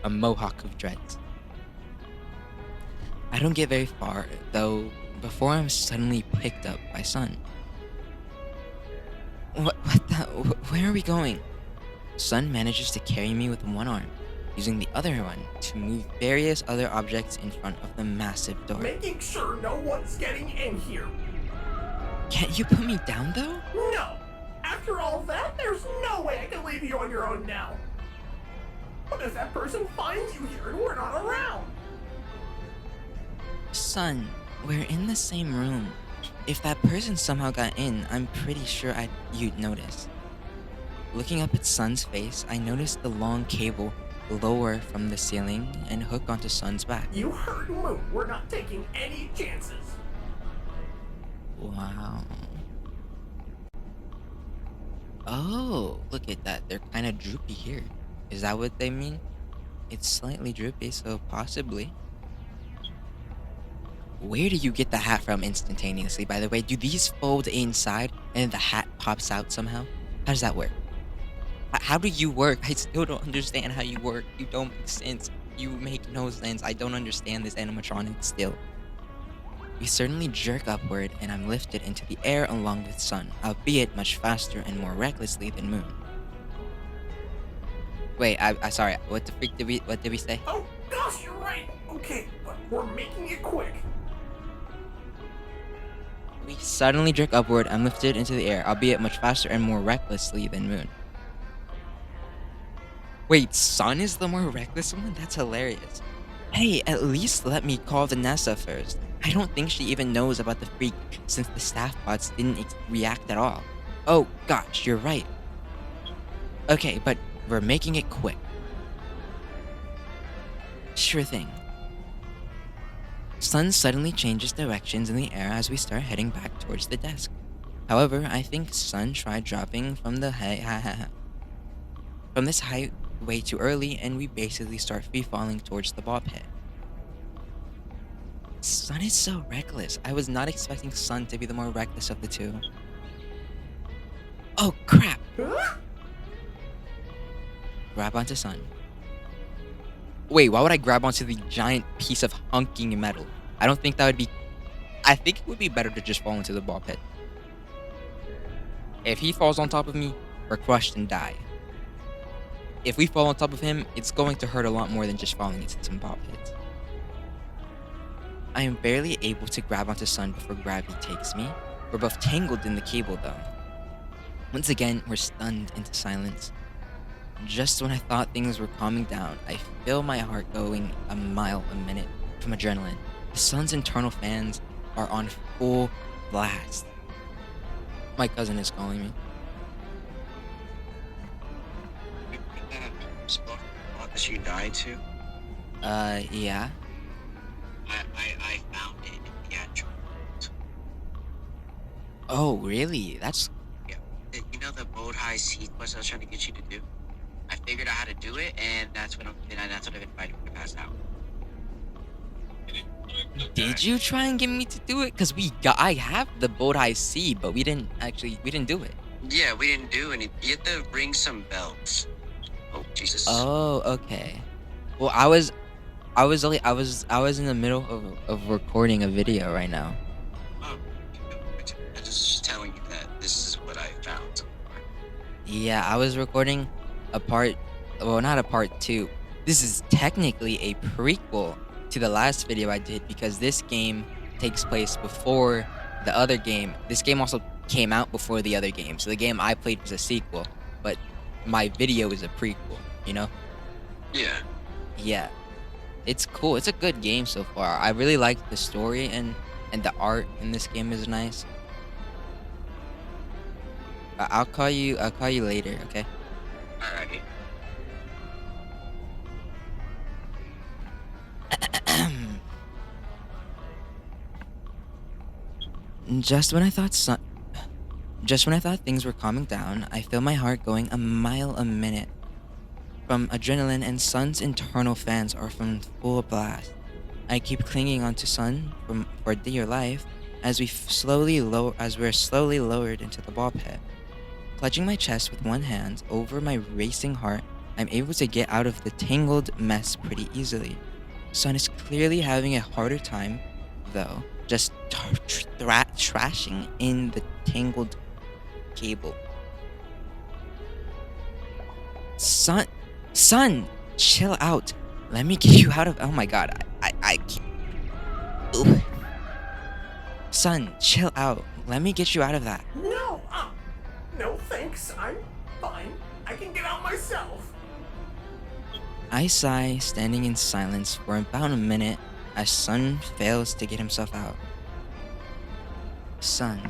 a mohawk of dreads. I don't get very far, though, before I'm suddenly picked up by Sun. Where are we going? Sun manages to carry me with one arm, using the other one to move various other objects in front of the massive door. Making sure no one's getting in here. Can't you put me down, though? No! After all that, there's no way I can leave you on your own now. What if that person finds you here and we're not around? Sun, we're in the same room. If that person somehow got in, I'm pretty sure you'd notice. Looking up at Sun's face, I noticed the long cable lower from the ceiling and hook onto Sun's back. You heard Moon. We're not taking any chances. Wow. Oh, look at that. They're kind of droopy here. Is that what they mean? It's slightly droopy, so possibly. Where do you get the hat from instantaneously, by the way? Do these fold inside and the hat pops out somehow? How does that work? How do you work? I still don't understand how you work. You don't make sense. You make no sense. I don't understand this animatronic still. We certainly jerk upward, and I'm lifted into the air along with Sun, albeit much faster and more recklessly than Moon. Wait, I sorry. What did we say? Oh, gosh, you're right. Okay, but we're making it quick. We suddenly jerk upward. I'm lifted into the air, albeit much faster and more recklessly than Moon. Wait, Sun is the more reckless one? That's hilarious. Hey, at least let me call Vanessa first. I don't think she even knows about the freak since the staff bots didn't react at all. Oh gosh, you're right. Okay, but we're making it quick. Sure thing. Sun suddenly changes directions in the air as we start heading back towards the desk. However, I think Sun tried dropping from the height. From this height, way too early, and we basically start free falling towards the ball pit. Sun is so reckless. I was not expecting Sun to be the more reckless of the two. Oh crap! Huh? Grab onto Sun. Wait, why would I grab onto the giant piece of hunking metal? I don't think that would be... I think it would be better to just fall into the ball pit. If he falls on top of me, we're crushed and die. If we fall on top of him, it's going to hurt a lot more than just falling into some ball pits. I am barely able to grab onto Sun before gravity takes me. We're both tangled in the cable though. Once again, we're stunned into silence. Just when I thought things were calming down, I feel my heart going a mile a minute from adrenaline. The Sun's internal fans are on full blast. My cousin is calling me. That you died to? Yeah. I found it in the actual. Oh, really? That's... Yeah. You know the boat high sequence I was trying to get you to do? I figured out how to do it, and that's what I've invited you to pass out. Did you try and get me to do it? Cause I have the boat I see, but we didn't do it. Yeah, we didn't do any. You have to ring some bells. Oh Jesus. Oh, okay. Well, I was in the middle of recording a video right now. Oh, I'm just telling you that this is what I found so far. Yeah, I was recording a part, well, not a part 2. This is technically a prequel to the last video I did because this game takes place before the other game. This game also came out before the other game. So the game I played was a sequel, but my video is a prequel, you know? Yeah. Yeah. It's cool. It's a good game so far. I really like the story and the art in this game is nice. I'll call you later, okay? Alrighty. Just when I thought things were calming down, I feel my heart going a mile a minute. From adrenaline and Sun's internal fans are from full blast. I keep clinging onto Sun for dear life as we're slowly lowered into the ball pit. Clutching my chest with one hand over my racing heart, I'm able to get out of the tangled mess pretty easily. Sun is clearly having a harder time, though, just trashing in the tangled cable. Sun, chill out. Let me get you out of... Oh my god, I can't... Ooh. Sun, chill out. Let me get you out of that. No, no thanks. I'm fine. I can get out myself. I sigh, standing in silence for about a minute as Sun fails to get himself out. Sun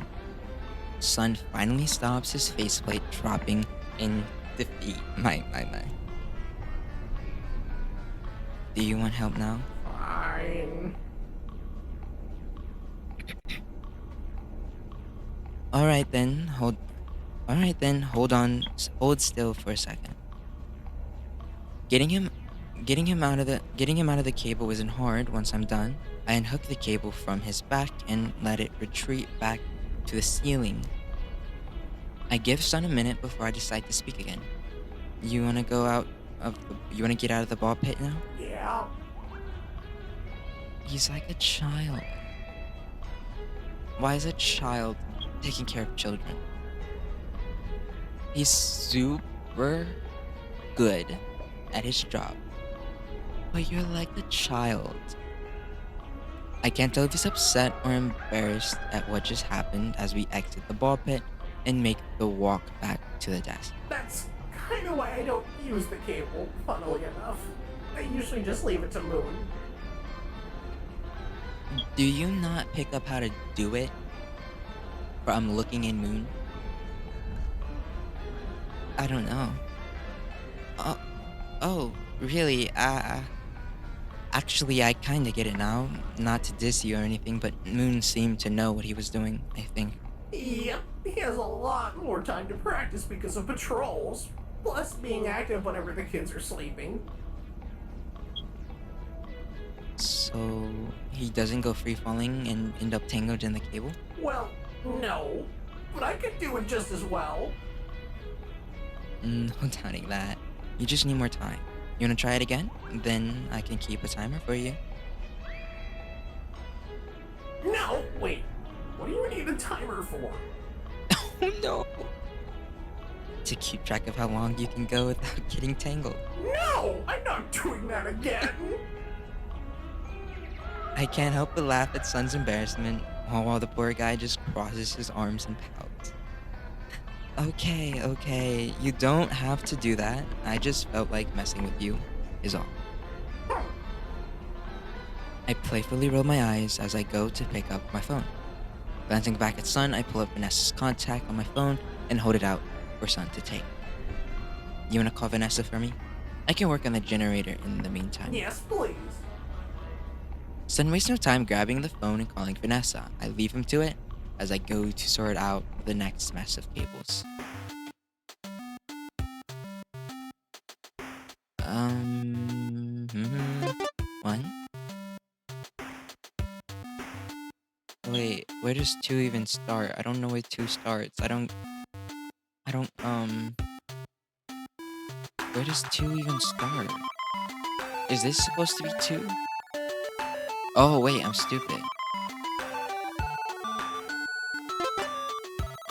finally stops, his faceplate dropping in defeat. My. Do you want help now? Fine. Alright then, hold on, hold still for a second. Getting him out of the cable isn't hard. Once I'm done, I unhook the cable from his back and let it retreat back to the ceiling. I give Sun a minute before I decide to speak again. You wanna get out of the ball pit now? Yeah. He's like a child. Why is a child taking care of children? He's super good at his job. But you're like a child. I can't tell if he's upset or embarrassed at what just happened as we exit the ball pit and make the walk back to the desk. That's kind of why I don't use the cable, funnily enough. I usually just leave it to Moon. Do you not pick up how to do it from looking in Moon? I don't know. Oh, really? Actually, I kinda get it now. Not to diss you or anything, but Moon seemed to know what he was doing, I think. Yep, he has a lot more time to practice because of patrols. Plus, being active whenever the kids are sleeping. So he doesn't go free falling and end up tangled in the cable? Well, no. But I could do it just as well. No doubting that. You just need more time. You wanna try it again? Then I can keep a timer for you. No, wait. What do you need a timer for? Oh no! To keep track of how long you can go without getting tangled. No! I'm not doing that again! I can't help but laugh at Son's embarrassment while the poor guy just crosses his arms and pouts. Okay, you don't have to do that. I just felt like messing with you, is all. I playfully roll my eyes as I go to pick up my phone. Glancing back at Son, I pull up Vanessa's contact on my phone and hold it out for Son to take. You wanna call Vanessa for me? I can work on the generator in the meantime. Yes, please. Son wastes no time grabbing the phone and calling Vanessa. I leave him to it as I go to sort out the next mess of cables. One? Wait, where does 2 even start? I don't know where 2 starts. Where does 2 even start? Is this supposed to be 2? Oh, wait, I'm stupid.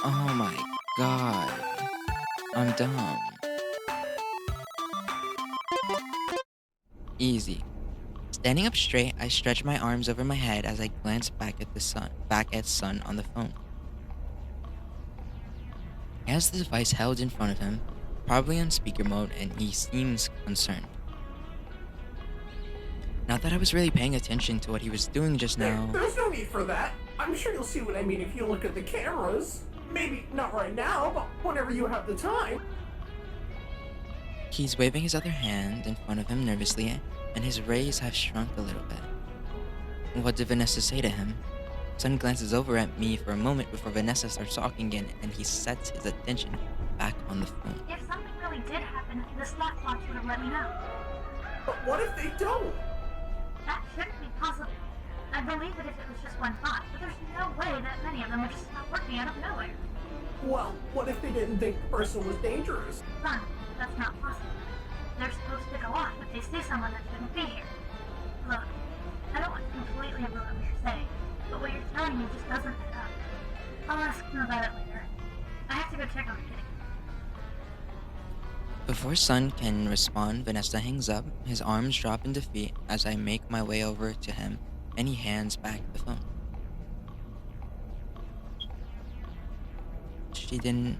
Oh my god. I'm dumb. Easy. Standing up straight, I stretch my arms over my head as I glance back at Son on the phone. He has the device held in front of him, probably on speaker mode, and he seems concerned. Not that I was really paying attention to what he was doing just now. There's no need for that. I'm sure you'll see what I mean if you look at the cameras. Maybe not right now, but whenever you have the time. He's waving his other hand in front of him nervously, and his rays have shrunk a little bit. What did Vanessa say to him? Son glances over at me for a moment before Vanessa starts talking again, and he sets his attention back on the phone. If something really did happen, the staff bots would have let me know. But what if they don't? That shouldn't be possible. I believe that if it was just one bot, but there's no way that many of them would just stop working out of nowhere. Well, what if they didn't think the person was dangerous? Son, that's not possible. They're supposed to go off if they see someone that shouldn't be here. Look, I don't want to completely ruin what you're saying, but what you're telling me just doesn't add up. I'll ask him about it later. I have to go check on the kitty. Before Son can respond, Vanessa hangs up, his arms drop in defeat as I make my way over to him, and he hands back the phone. She didn't...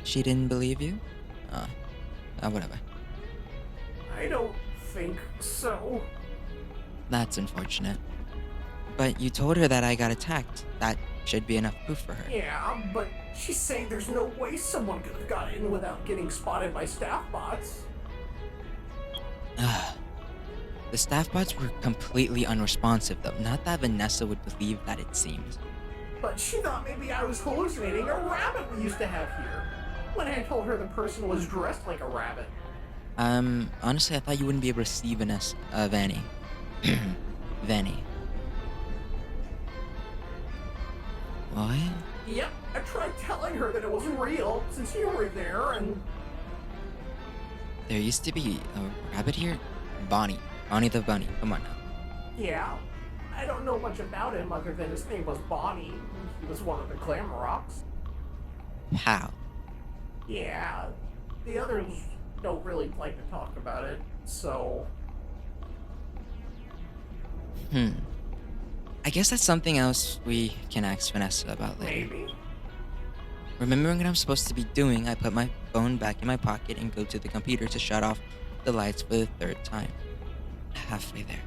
She didn't believe you? Whatever. I don't think so. That's unfortunate. But you told her that I got attacked. That should be enough proof for her. Yeah, but she's saying there's no way someone could have got in without getting spotted by staff bots. The staff bots were completely unresponsive though. Not that Vanessa would believe that, it seems. But she thought maybe I was hallucinating a rabbit we used to have here. When I told her the person was dressed like a rabbit. Honestly, I thought you wouldn't be able to see Vanessa, Vanny. Vanny. What? Yep, I tried telling her that it wasn't real, since you were there, and... There used to be a rabbit here? Bonnie the bunny. Come on now. Yeah, I don't know much about him other than his name was Bonnie. He was one of the Glamrocks. How? Yeah, the others don't really like to talk about it, so... I guess that's something else we can ask Vanessa about later. Maybe. Remembering what I'm supposed to be doing, I put my phone back in my pocket and go to the computer to shut off the lights for the third time. Halfway there.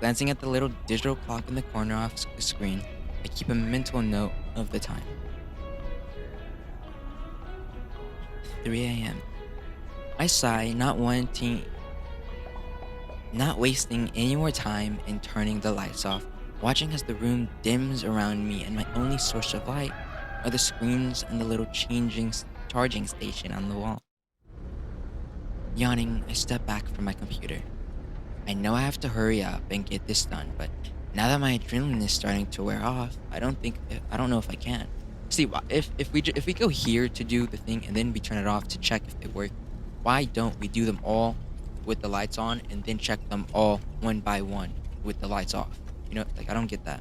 Glancing at the little digital clock in the corner off the screen, I keep a mental note of the time. 3 a.m. I sigh, not wasting any more time in turning the lights off watching as the room dims around me and my only source of light are the screens and the little charging station on the wall. Yawning, I step back from my computer. I know I have to hurry up and get this done, but now that my adrenaline is starting to wear off, I don't know if I can. See, if we go here to do the thing and then we turn it off to check if they work, why don't we do them all with the lights on and then check them all one by one with the lights off? You know, like I don't get that.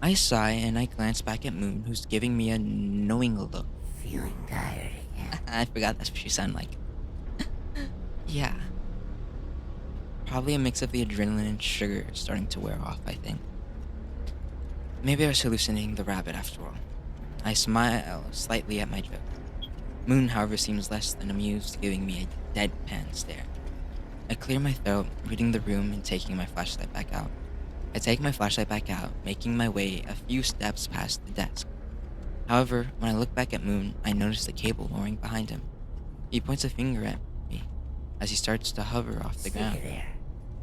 I sigh and I glance back at Moon, who's giving me a knowing look. Feeling tired again. I forgot that's what she sounded like. Yeah. Probably a mix of the adrenaline and sugar starting to wear off, I think. Maybe I was hallucinating the rabbit after all. I smile slightly at my joke. Moon, however, seems less than amused, giving me a deadpan stare. I clear my throat, reading the room and taking my flashlight back out. I take my flashlight back out, making my way a few steps past the desk. However, when I look back at Moon, I notice the cable lowering behind him. He points a finger at me as he starts to hover off the ground. Stay there.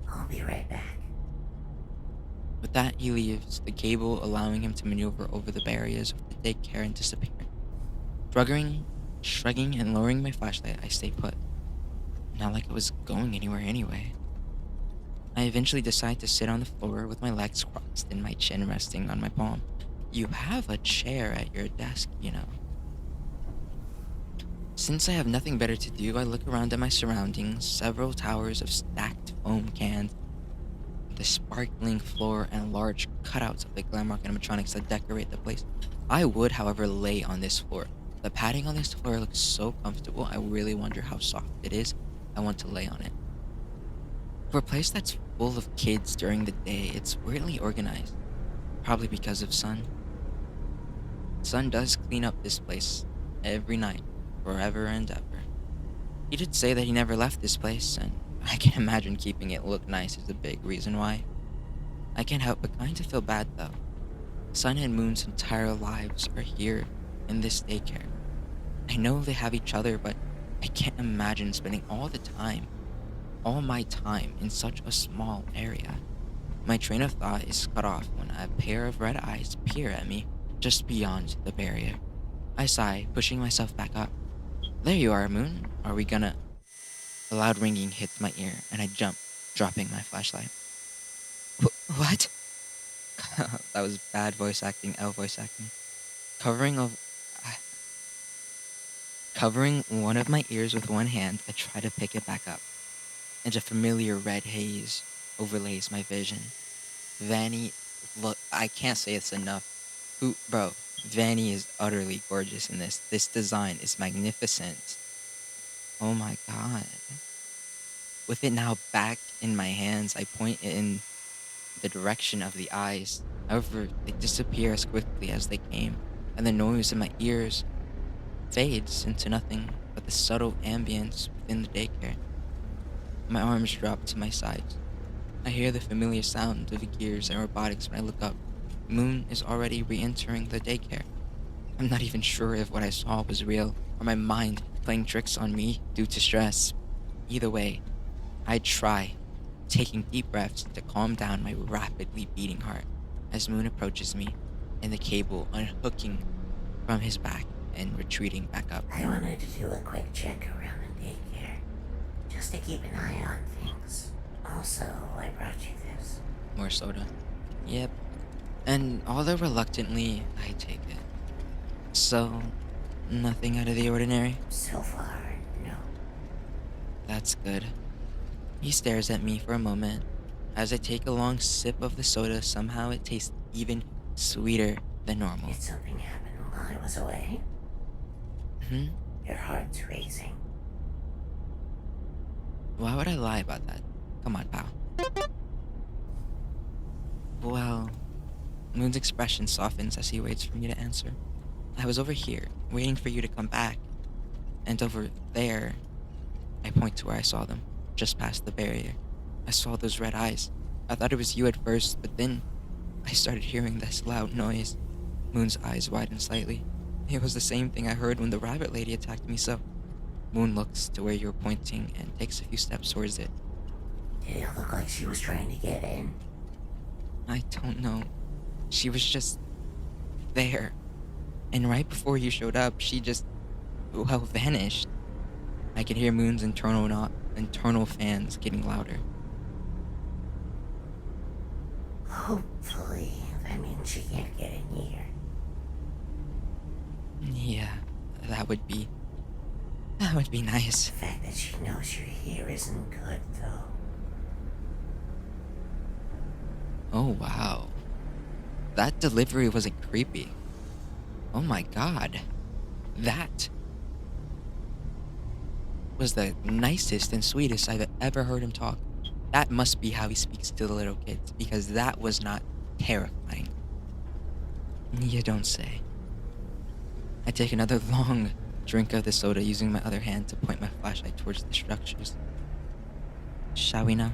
I'll be right back. With that, he leaves, the cable allowing him to maneuver over the barriers of the daycare and disappear. Shrugging and lowering my flashlight, I stay put. Not like I was going anywhere anyway. I eventually decide to sit on the floor with my legs crossed and my chin resting on my palm. You have a chair at your desk, you know. Since I have nothing better to do, I look around at my surroundings, several towers of stacked foam cans, the sparkling floor, and large cutouts of the Glamrock animatronics that decorate the place. I would, however, lay on this floor. The padding on this floor looks so comfortable, I really wonder how soft it is. I want to lay on it. For a place that's full of kids during the day, it's weirdly organized. Probably because of Sun. Sun does clean up this place every night, forever and ever. He did say that he never left this place, and I can imagine keeping it look nice is a big reason why. I can't help but kind of feel bad though. Sun and Moon's entire lives are here in this daycare. I know they have each other, but I can't imagine spending all my time in such a small area. My train of thought is cut off when a pair of red eyes peer at me just beyond the barrier. I sigh, pushing myself back up. There you are, Moon. Are we gonna... A loud ringing hits my ear, and I jump, dropping my flashlight. What? That was bad voice acting, L voice acting. Covering one of my ears with one hand, I try to pick it back up, and a familiar red haze overlays my vision. Vanny, look, I can't say it's enough. Vanny is utterly gorgeous in this. This design is magnificent. Oh my god. With it now back in my hands, I point it in the direction of the eyes. However, they disappear as quickly as they came, and the noise in my ears fades into nothing but the subtle ambience within the daycare. My arms drop to my sides. I hear the familiar sound of gears and robotics when I look up. Moon is already re-entering the daycare. I'm not even sure if what I saw was real or my mind playing tricks on me due to stress. Either way, I try, taking deep breaths to calm down my rapidly beating heart as Moon approaches me and the cable unhooking from his back and retreating back up. I wanted to do a quick check around the daycare, just to keep an eye on things. Also, I brought you this. More soda. Yep. And although reluctantly, I take it. So, nothing out of the ordinary? So far, no. That's good. He stares at me for a moment. As I take a long sip of the soda, somehow it tastes even sweeter than normal. Did something happen while I was away? Your heart's racing. Why would I lie about that? Come on, pal. Well, Moon's expression softens as he waits for me to answer. I was over here, waiting for you to come back. And over there, I point to where I saw them, just past the barrier. I saw those red eyes. I thought it was you at first, but then I started hearing this loud noise. Moon's eyes widen slightly. It was the same thing I heard when the rabbit lady attacked me, so... Moon looks to where you're pointing and takes a few steps towards it. Did it look like she was trying to get in? I don't know. She was just there. And right before you showed up, she just, well, vanished. I could hear Moon's internal fans getting louder. Hopefully, that means she can't get in here. Yeah, that would be nice. The fact that she knows you're here isn't good, though. Oh wow. That delivery wasn't creepy. Oh my god. That was the nicest and sweetest I've ever heard him talk. That must be how he speaks to the little kids, because that was not terrifying. You don't say. I take another long drink of the soda, using my other hand to point my flashlight towards the structures. Shall we now?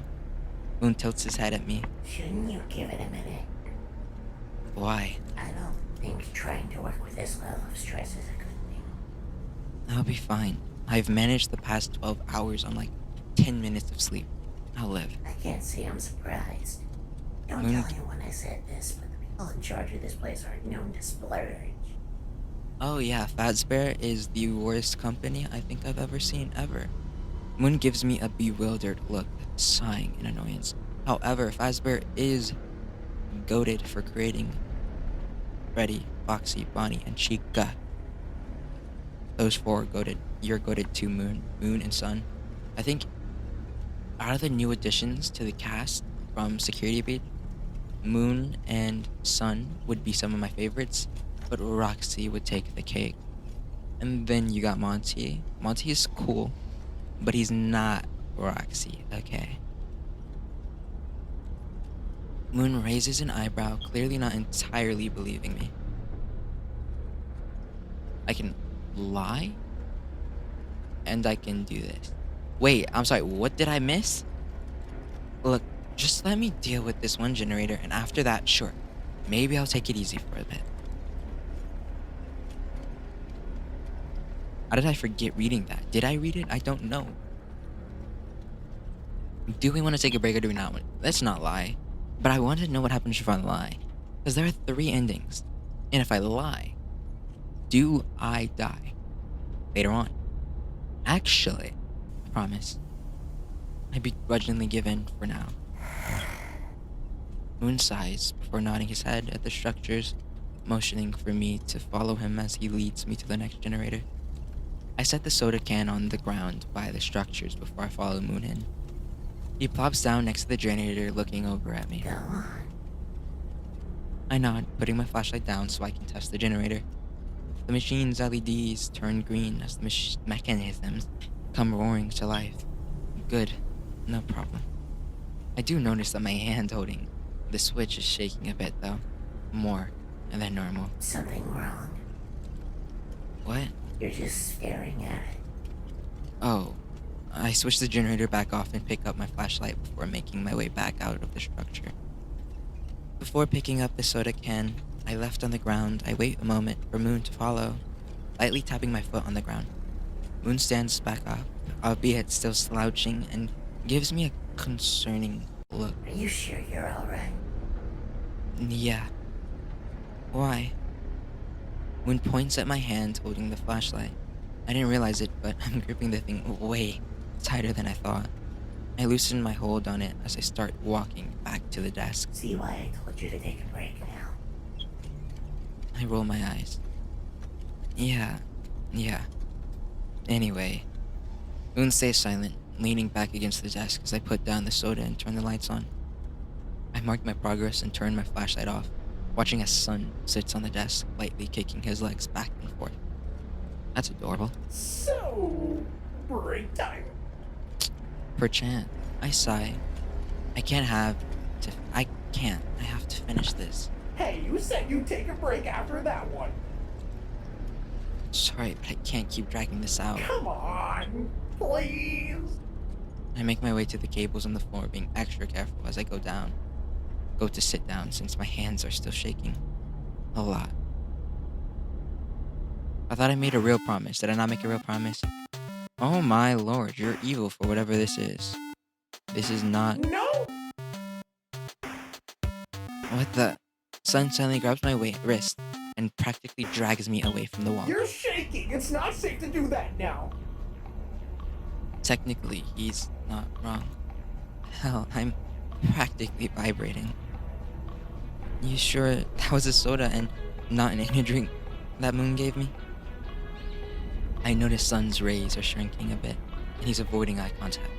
Moon tilts his head at me. Shouldn't you give it a minute? Why? I don't think trying to work with this level of stress is a good thing. I'll be fine. I've managed the past 12 hours on like 10 minutes of sleep. I'll live. I can't say I'm surprised. Don't Moon- tell anyone I said this, but the people in charge of this place are known to splurge. Oh yeah, Fazbear is the worst company I think I've ever seen ever. Moon gives me a bewildered look, sighing in annoyance. However, Fazbear is goated for creating Freddy, Foxy, Bonnie, and Chica. Those four goated. You're goated to Moon, and Sun. I think out of the new additions to the cast from Security Breach, Moon and Sun would be some of my favorites, but Roxy would take the cake. And then you got Monty. Monty is cool, but he's not Roxy, okay? Moon raises an eyebrow, clearly not entirely believing me. I can lie? And I can do this. Wait, I'm sorry, what did I miss? Look, just let me deal with this one generator, and after that, sure, maybe I'll take it easy for a bit. How did I forget reading that? Did I read it? I don't know. Do we want to take a break or do we not? Let's not lie. But I wanted to know what happens if I lie. Because there are 3 endings. And if I lie, do I die? Later on. Actually, I promise. I begrudgingly give in for now. Moon sighs before nodding his head at the structures, motioning for me to follow him as he leads me to the next generator. I set the soda can on the ground by the structures before I follow Moon in. He plops down next to the generator, looking over at me. Go on. I nod, putting my flashlight down so I can test the generator. The machine's LEDs turn green as the mechanisms come roaring to life. Good, no problem. I do notice that my hand holding the switch is shaking a bit, though. More than normal. Something wrong. What? You're just staring at it. Oh, I switch the generator back off and pick up my flashlight before making my way back out of the structure. Before picking up the soda can I left on the ground, I wait a moment for Moon to follow, lightly tapping my foot on the ground. Moon stands back up, albeit still slouching, and gives me a concerning look. Are you sure you're alright? Yeah. Why? Moon points at my hand holding the flashlight. I didn't realize it, but I'm gripping the thing way tighter than I thought. I loosen my hold on it as I start walking back to the desk. See why I told you to take a break now? I roll my eyes. Yeah. Anyway, Moon stays silent, leaning back against the desk as I put down the soda and turn the lights on. I mark my progress and turn my flashlight off, watching as Sun sits on the desk, lightly kicking his legs back and forth. That's adorable. So, break time. Perchance, I sigh. I can't. I have to finish this. Hey, you said you'd take a break after that one. Sorry, but I can't keep dragging this out. Come on, please. I make my way to the cables on the floor, being extra careful as I go to sit down since my hands are still shaking. A lot. I thought I made a real promise. Did I not make a real promise? Oh my lord, you're evil for whatever this is. This is not... No. What the? Sun suddenly grabs my wrist and practically drags me away from the wall. You're shaking. It's not safe to do that now. Technically, he's not wrong. Hell, I'm practically vibrating. You sure that was a soda and not an energy drink that Moon gave me? I notice Sun's rays are shrinking a bit, and he's avoiding eye contact.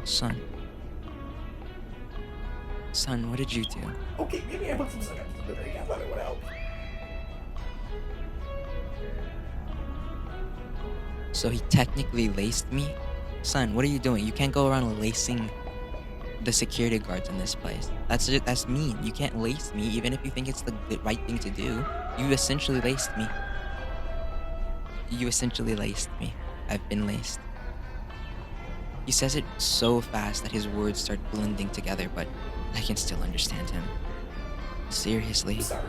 Sun. Sun, what did you do? Okay, maybe I put some sugar to the drink. I thought it would help. So he technically laced me? Son, what are you doing? You can't go around lacing the security guards in this place. That's mean. You can't lace me even if you think it's the right thing to do. You essentially laced me. You essentially laced me. I've been laced. He says it so fast that his words start blending together, but I can still understand him. Seriously. Sorry.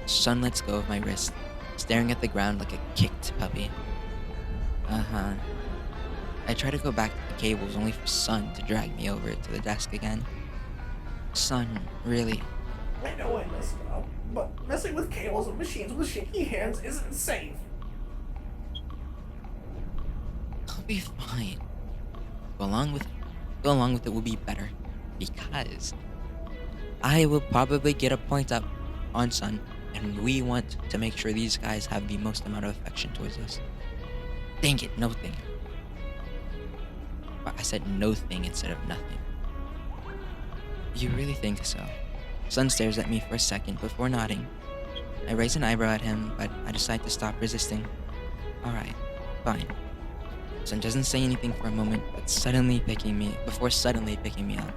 Sun lets go of my wrist, staring at the ground like a kicked puppy. Uh-huh. I try to go back to the cables only for Sun to drag me over to the desk again. Sun, really. I know I messed up, but messing with cables and machines with shaky hands isn't safe. I'll be fine. Go along with it will be better. Because I will probably get a point up on Sun, and we want to make sure these guys have the most amount of affection towards us. Dang it, no thing. But I said no thing instead of nothing. You really think so? Sun stares at me for a second before nodding. I raise an eyebrow at him, but I decide to stop resisting. Alright, fine. Sun doesn't say anything for a moment, but suddenly picking me up.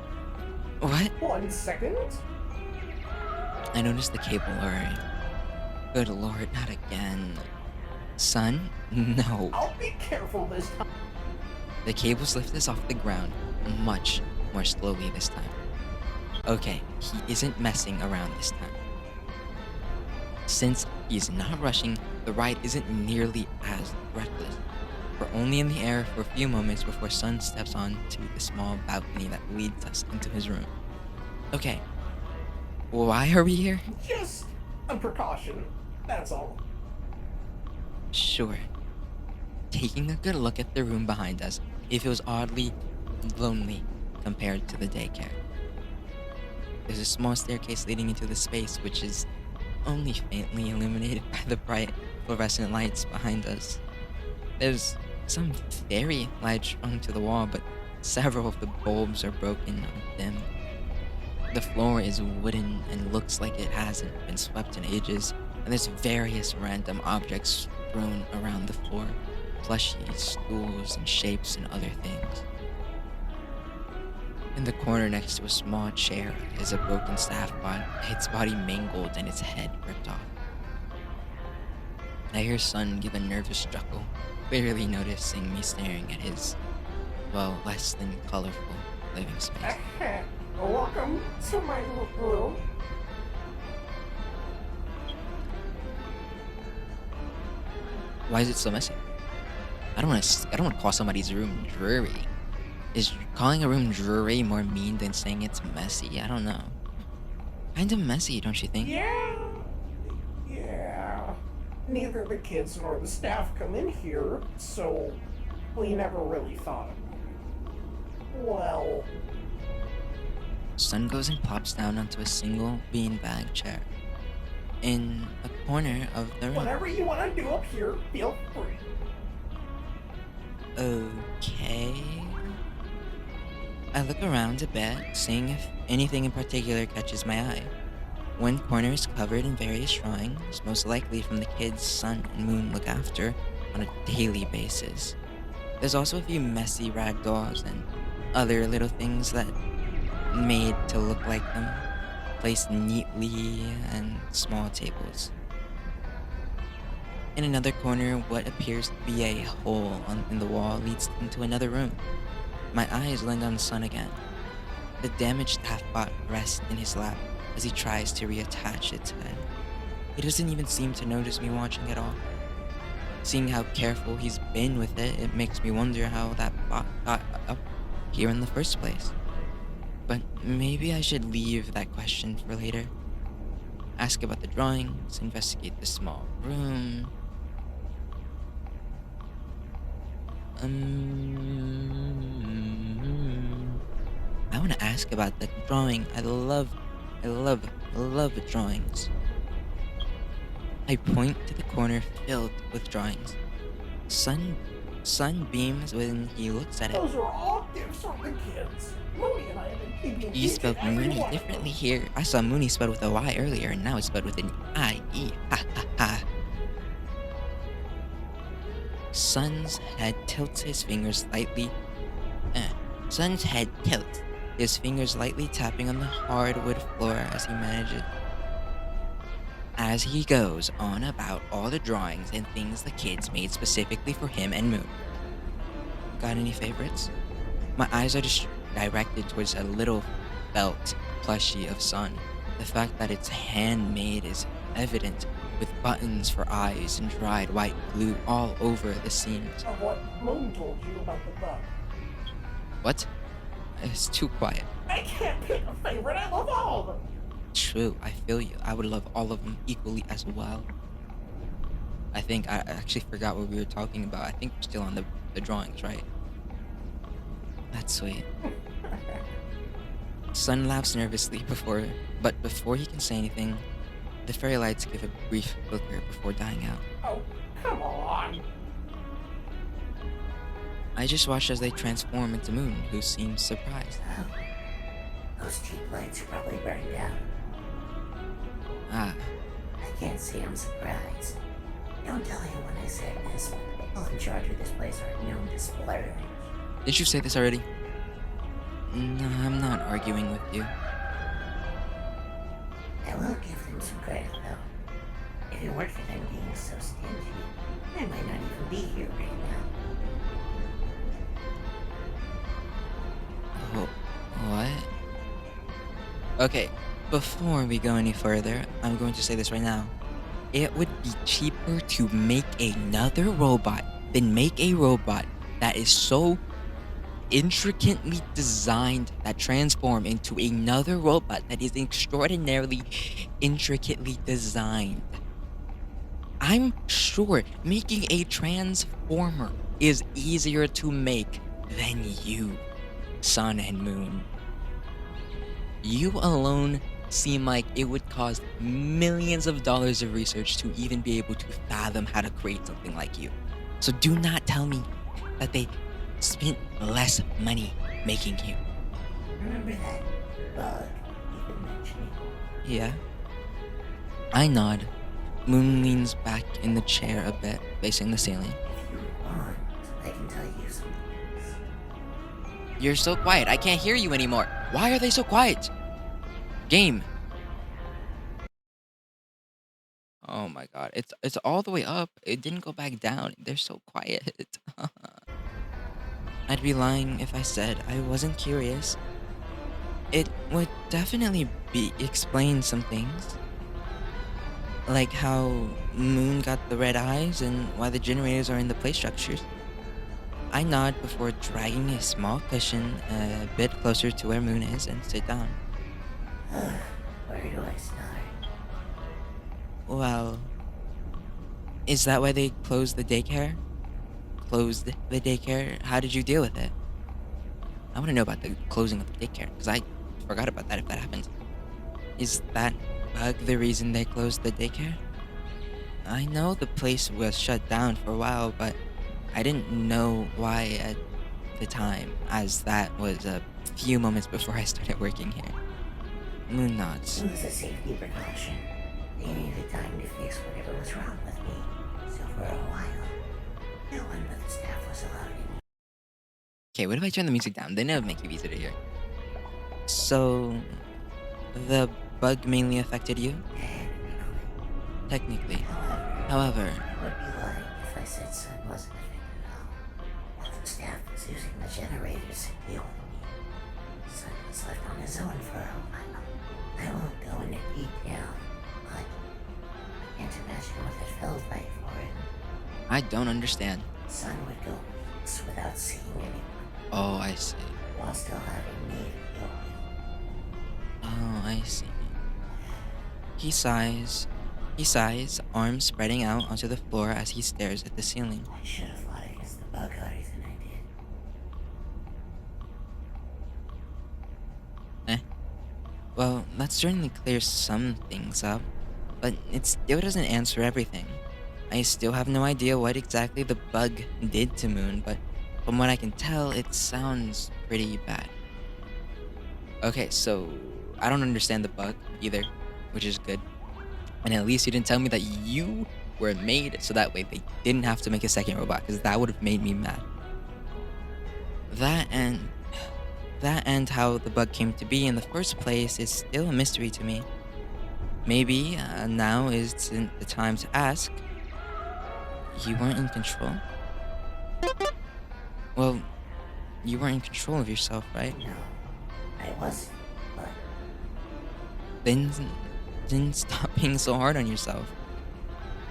What? 1 second. I notice the cable lowering. Good lord, not again. Sun? No. I'll be careful this time. The cables lift us off the ground much more slowly this time. Okay, he isn't messing around this time. Since he's not rushing, the ride isn't nearly as reckless. We're only in the air for a few moments before Sun steps onto the small balcony that leads us into his room. Okay, why are we here? Just a precaution. That's all. Sure. Taking a good look at the room behind us, it feels oddly lonely compared to the daycare. There's a small staircase leading into the space, which is only faintly illuminated by the bright fluorescent lights behind us. There's some fairy light strung to the wall, but several of the bulbs are broken or dim. The floor is wooden and looks like it hasn't been swept in ages, and there's various random objects thrown around the floor. Plushies, stools, and shapes and other things. In the corner next to a small chair is a broken staff bot, its body mangled and its head ripped off. I hear Sun give a nervous chuckle, clearly noticing me staring at his, well, less than colorful living space. Welcome to my room. Why is it so messy? I don't want to call somebody's room dreary. Is calling a room dreary more mean than saying it's messy? I don't know. Kinda messy, don't you think? Yeah. Neither the kids nor the staff come in here, so we never really thought about it. Well, Sun goes and plops down onto a single beanbag chair in a corner of the room. whatever you want to do up here, feel free. Okay. I look around a bit, seeing if anything in particular catches my eye. One corner is covered in various drawings, most likely from the kids Sun and Moon look after on a daily basis. There's also a few messy rag dolls and other little things that made to look like them, placed neatly and small tables. In another corner, what appears to be a hole in the wall leads into another room. My eyes land on Sun again. The damaged half-bot rests in his lap as he tries to reattach its head. He doesn't even seem to notice me watching at all. Seeing how careful he's been with it, it makes me wonder how that bot got up here in the first place. But maybe I should leave that question for later. Ask about the drawings, investigate the small room. I want to ask about that drawing. I love drawings. I point to the corner filled with drawings. Sun, sun beams when he looks at it. Those are all gifts from the kids. Mooney and I have been keeping You each spelled and every Mooney one of differently them. here. I saw Mooney spelled with a Y earlier, and now it's spelled with an I E. Ha ha ha. Sun's head tilts his fingers lightly. Sun's head tilts, his fingers lightly tapping on the hardwood floor as he goes on about all the drawings and things the kids made specifically for him and Moon. Got any favorites? My eyes are just directed towards a little felt plushie of Sun. The fact that it's handmade is evident, with buttons for eyes and dried white glue all over the seams. Of what Moon told you about the bug. What? It's too quiet. I can't pick a favorite. I love all of them. True, I feel you. I would love all of them equally as well. I think I actually forgot what we were talking about. I think we're still on the drawings, right? That's sweet. Sun laughs nervously but before he can say anything, the fairy lights give a brief flicker before dying out. Oh, come on. I just watch as they transform into Moon, who seems surprised. Oh, those cheap lights are probably burned down. Ah, I can't say I'm surprised. Don't tell anyone I said this, but the people in charge of this place are known to splurge. didn't you say this already? No, I'm not arguing with you. I will give them some credit, though. If it weren't for them being so stingy, I might not even be here right now. Oh, what? Okay, before we go any further, I'm going to say this right now. It would be cheaper to make another robot than make a robot that is so intricately designed that transform into another robot that is extraordinarily intricately designed. I'm sure making a transformer is easier to make than you, Sun and Moon. You alone seem like it would cost millions of dollars of research to even be able to fathom how to create something like you. So do not tell me that they spent less money making you. Remember that bug you've been mentioning? Yeah? I nod. Moon leans back in the chair a bit, facing the ceiling. If you want, I can tell you some things. You're so quiet, I can't hear you anymore. Why are they so quiet? Game. Oh my god, it's all the way up. It didn't go back down. They're so quiet. I'd be lying if I said I wasn't curious. It would definitely explain some things. Like how Moon got the red eyes and why the generators are in the plate structures. I nod before dragging a small cushion a bit closer to where Moon is and sit down. Where do I start? Well, is that why they closed the daycare? Closed the daycare? How did you deal with it? I want to know about the closing of the daycare, because I forgot about that if that happened. Is that bug the reason they closed the daycare? I know the place was shut down for a while, but I didn't know why at the time, as that was a few moments before I started working here. Moon nods. It was a safety precaution. They needed time to fix whatever was wrong with me. So for a while, no one but the staff was allowed in. Okay, what if I turn the music down? Then it'll make it easier to hear. So, the bug mainly affected you? Technically. However, I would be lying if I said Sun wasn't affected at all. While the staff was using the generators to deal with me, Sun was left on his own for a while. I won't go into detail, but I can't imagine what it felt like for him. I don't understand. Sun would go weeks without seeing anyone, Oh, I see. while still having me to deal with. I see. He sighs. He sighs, arms spreading out onto the floor as he stares at the ceiling. I should have fought against the bug harder than I did. Eh. Well, that certainly clears some things up, but it still doesn't answer everything. I still have no idea what exactly the bug did to Moon, but from what I can tell, it sounds pretty bad. Okay, so I don't understand the bug either, which is good. And at least you didn't tell me that you were made so that way they didn't have to make a second robot, because that would have made me mad. That and how the bug came to be in the first place is still a mystery to me. Maybe now is the time to ask. You weren't in control? Well, you weren't in control of yourself, right? No, I wasn't, but Then stop being so hard on yourself.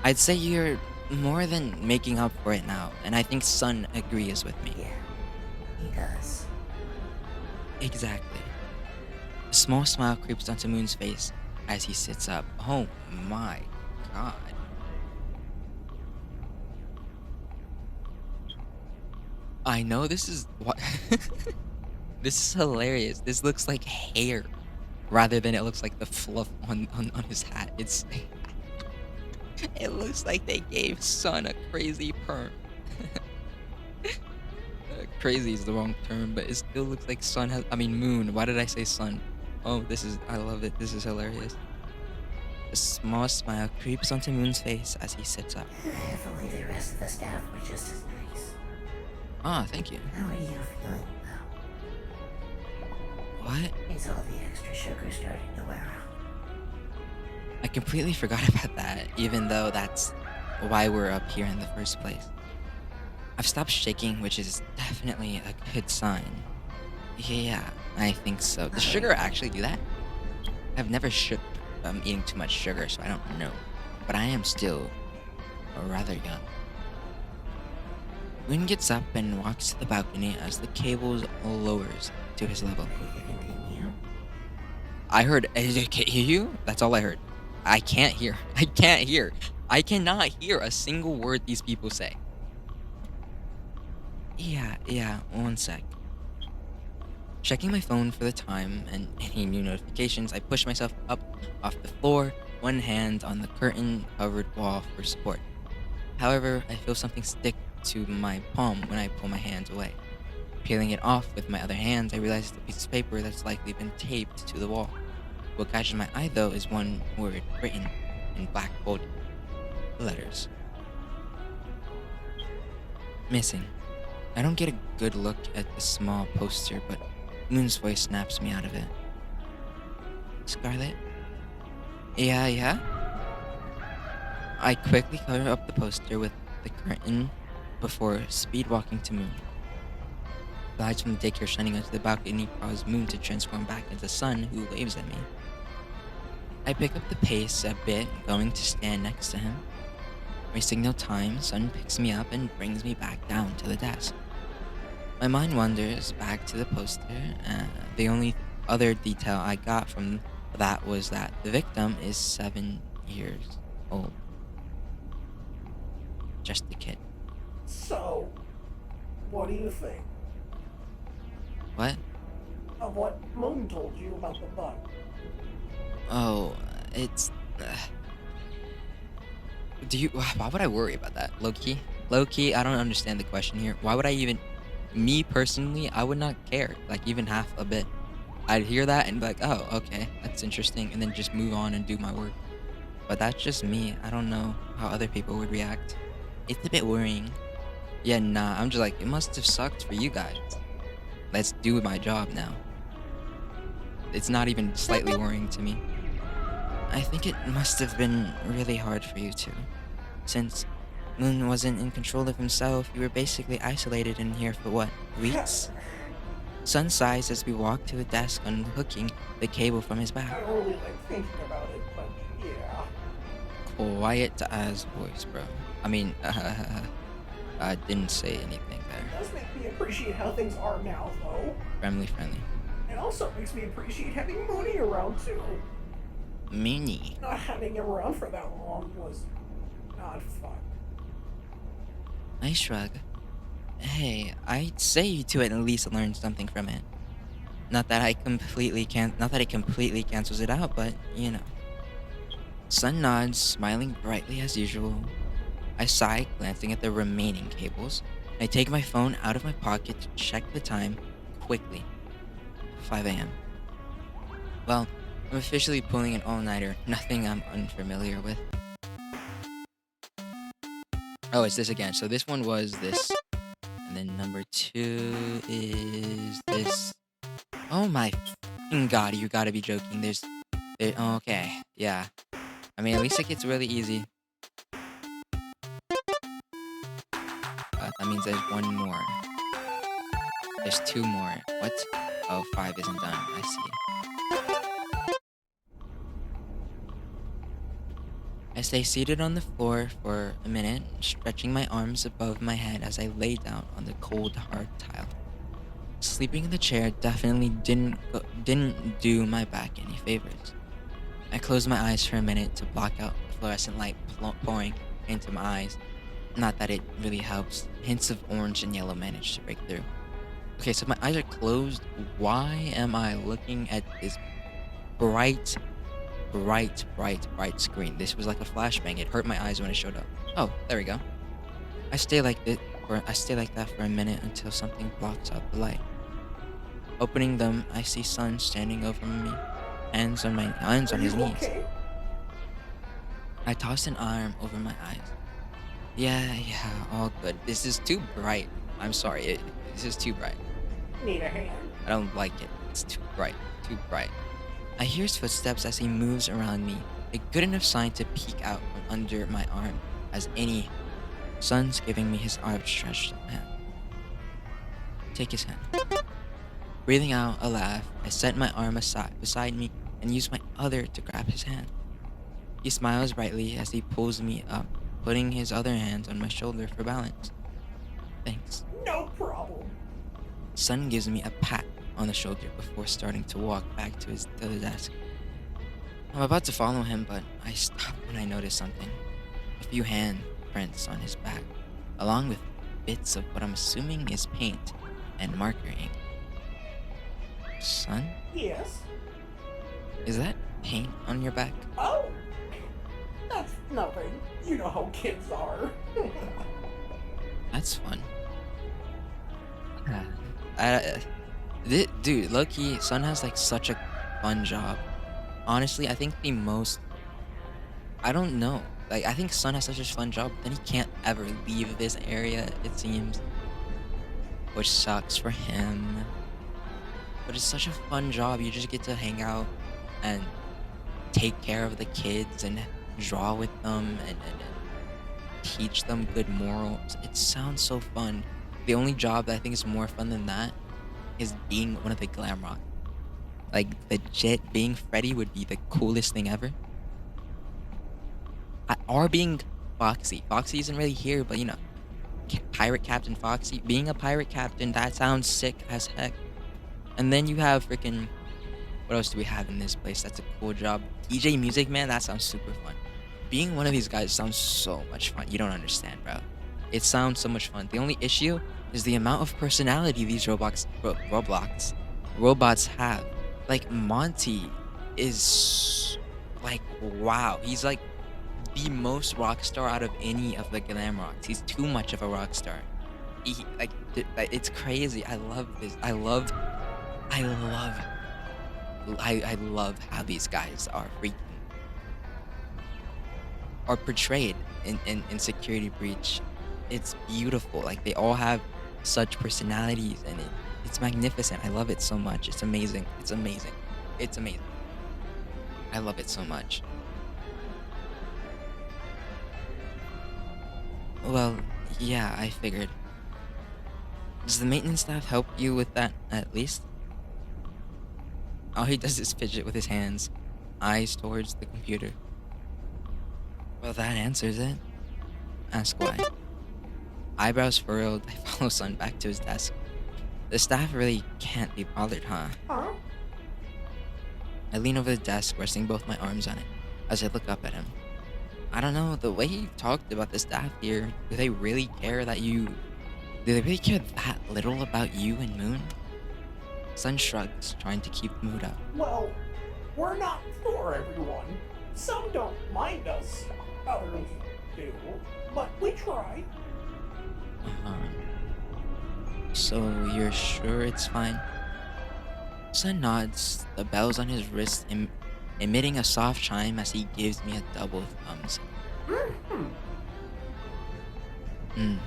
I'd say you're more than making up for it now, and I think Sun agrees with me. yeah, he does. Exactly. A small smile creeps onto Moon's face as he sits up. Oh my god. I know this is what this is hilarious. This looks like hair rather than it looks like the fluff on his hat. It's it looks like they gave Sun a crazy perm. Crazy is the wrong term, but it still looks like Moon. Why did I say Sun? Oh, I love it. This is hilarious. A small smile creeps onto Moon's face as he sits up. If only the rest of the staff were just as nice. Ah, thank you. How are you feeling, though? What? Is all the extra sugar starting to wear out? I completely forgot about that, even though that's why we're up here in the first place. I've stopped shaking, which is definitely a good sign. Yeah, I think so. Does sugar actually do that? I've never shook eating too much sugar, so I don't know. But I am still rather young. Moon gets up and walks to the balcony as the cables lowers to his level. Ready to continue? I heard, can't hear you? That's all I heard. I can't hear. I can't hear. I cannot hear a single word these people say. Yeah, one sec. Checking my phone for the time and any new notifications, I push myself up off the floor, one hand on the curtain-covered wall for support. However, I feel something stick to my palm when I pull my hand away. Peeling it off with my other hand, I realize it's a piece of paper that's likely been taped to the wall. What catches my eye, though, is one word written in black bold letters. Missing. I don't get a good look at the small poster, but Moon's voice snaps me out of it. Scarlet? Yeah? I quickly cover up the poster with the curtain before speed walking to Moon. The lights from the daycare shining onto the balcony cause Moon to transform back into Sun, who waves at me. I pick up the pace a bit, going to stand next to him. Wasting no time, Sun picks me up and brings me back down to the desk. My mind wanders back to the poster. The only other detail I got from that was that the victim is 7 years old. Just a kid. So, what do you think What? of what Moon told you about the bug? Oh, it's... Why would I worry about that? Low-key? Low-key, I don't understand the question here. Why would I even... Me, personally, I would not care, like, even half a bit. I'd hear that and be like, oh, okay, that's interesting, and then just move on and do my work. But that's just me. I don't know how other people would react. It's a bit worrying. Yeah, nah, I'm just like, it must have sucked for you guys. Let's do my job now. It's not even slightly worrying to me. I think it must have been really hard for you too. Since Moon wasn't in control of himself, you were basically isolated in here for what, weeks? Sun sighs as we walk to the desk unhooking the cable from his I back. don't really like thinking about it, but yeah. Quiet as voice, bro. I mean, I didn't say anything It there. does make me appreciate how things are now, though. Friendly. It also makes me appreciate having Mooney around too. Meanie. Not having him around for that long was not fun. I shrug. Hey, I'd say you two at least learned something from it. Not that it completely cancels it out, but you know. Sun nods, smiling brightly as usual. I sigh, glancing at the remaining cables. I take my phone out of my pocket to check the time quickly. 5 a.m. Well, I'm officially pulling an all-nighter, nothing I'm unfamiliar with. Oh, it's this again. So this one was this. And then number 2 is this. Oh my fucking god, you gotta be joking. Okay, yeah. I mean, at least it gets really easy. That means there's one more. There's 2 more. What? Oh, 5 isn't done. I see. I stay seated on the floor for a minute, stretching my arms above my head as I lay down on the cold, hard tile. Sleeping in the chair definitely didn't do my back any favors. I closed my eyes for a minute to block out the fluorescent light pouring into my eyes. Not that it really helps. Hints of orange and yellow managed to break through. Okay, so my eyes are closed. Why am I looking at this bright screen? This was like a flashbang. It hurt my eyes when it showed up. Oh, there we go. I stay like that for a minute until something blocks out the light. Opening them, I see Sun standing over me, hands on his knees. Okay? I toss an arm over my eyes. Yeah, all good. This is too bright. I'm sorry. This is too bright. Need a hand. I don't like it. It's too bright. Too bright. I hear his footsteps as he moves around me, a good enough sign to peek out from under my arm as any. Sun's giving me his outstretched hand. Take his hand. Breathing out a laugh, I set my arm aside beside me and use my other to grab his hand. He smiles brightly as he pulls me up, putting his other hand on my shoulder for balance. Thanks. No problem. Sun gives me a pat on the shoulder before starting to walk back to the desk. I'm about to follow him, but I stop when I notice something. A few hand prints on his back, along with bits of what I'm assuming is paint and marker ink. Sun? Yes? Is that paint on your back? Oh! That's nothing. You know how kids are. That's fun. Dude, low-key, Sun has like such a fun job. Honestly, I think I don't know. Like, I think Sun has such a fun job, then he can't ever leave this area, it seems. Which sucks for him. But it's such a fun job. You just get to hang out and take care of the kids and draw with them and teach them good morals. It sounds so fun. The only job that I think is more fun than that is being one of the glam rock. Like, legit, being Freddy would be the coolest thing ever. Or being Foxy. Foxy isn't really here, but you know, Pirate Captain Foxy. Being a pirate captain, that sounds sick as heck. And then you have freaking, what else do we have in this place? That's a cool job. DJ Music Man, that sounds super fun. Being one of these guys sounds so much fun. You don't understand, bro. It sounds so much fun. The only issue is the amount of personality these robots have. Like, Monty is like, wow. He's like the most rock star out of any of the glam rocks. He's too much of a rock star. It's crazy. I love this. I love how these guys are portrayed in Security Breach. It's beautiful. Like, they all have such personalities, and it's magnificent. I love it so much. It's amazing. It's amazing. It's amazing. I love it so much. Well, yeah, I figured. Does the maintenance staff help you with that, at least? All he does is fidget with his hands, eyes towards the computer. Well, that answers it. Ask why. Eyebrows furrowed, I follow Sun back to his desk. The staff really can't be bothered, huh? Huh? I lean over the desk, resting both my arms on it as I look up at him. I don't know, the way he talked about the staff here, do they really care that you. Do they really care that little about you and Moon? Sun shrugs, trying to keep the mood up. Well, we're not for everyone. Some don't mind us, others do, but we try. Uh-huh. So you're sure it's fine? Sun nods, the bells on his wrist emitting a soft chime as he gives me a double thumbs. Mm-hmm. Hmm.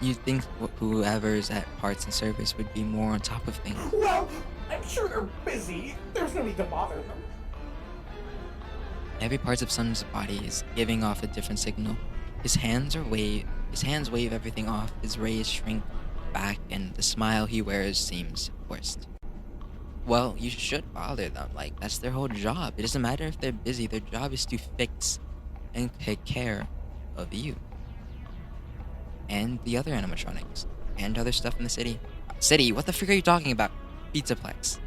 You'd think whoever's at parts and service would be more on top of things. Well, I'm sure they're busy. There's no need to bother them. Every part of Sun's body is giving off a different signal. His hands wave everything off, his rays shrink back, and the smile he wears seems forced. Well, you should bother them, like that's their whole job. It doesn't matter if they're busy, their job is to fix and take care of you. And the other animatronics. And other stuff in the city. City? What the frick are you talking about? Pizzaplex.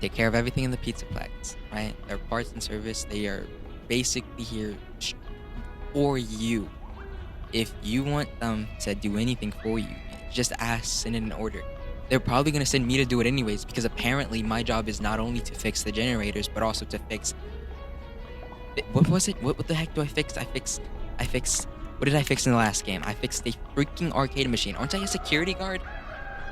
Take care of everything in the Pizzaplex, right? They're parts and service. They are basically here for you. If you want them to do anything for you, just ask, send in an order. They're probably going to send me to do it anyways, because apparently my job is not only to fix the generators, but also to fix... What was it? What the heck do I fix? I fixed... What did I fix in the last game? I fixed a freaking arcade machine. Aren't I a security guard?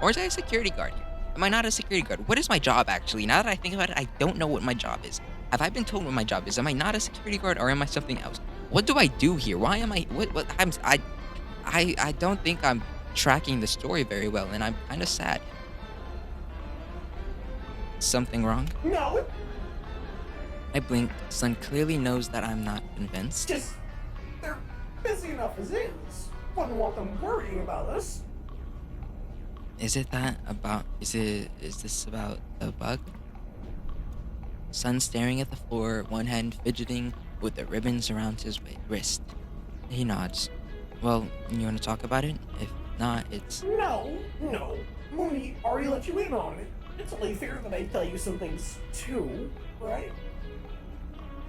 Aren't I a security guard here? Am I not a security guard? What is my job, actually? Now that I think about it, I don't know what my job is. Have I been told what my job is? Am I not a security guard, or am I something else? What do I do here? Why am I... I don't think I'm tracking the story very well, and I'm kind of sad. Something wrong? No, I blink. Sun clearly knows that I'm not convinced. just they're busy enough as is. Wouldn't want them worrying about us. Is this about a bug? Sun staring at the floor, one hand fidgeting with the ribbons around his wrist. He nods. Well, you want to talk about it? If not, it's... No. Mooney already let you in on it. It's only fair that I tell you some things too, right?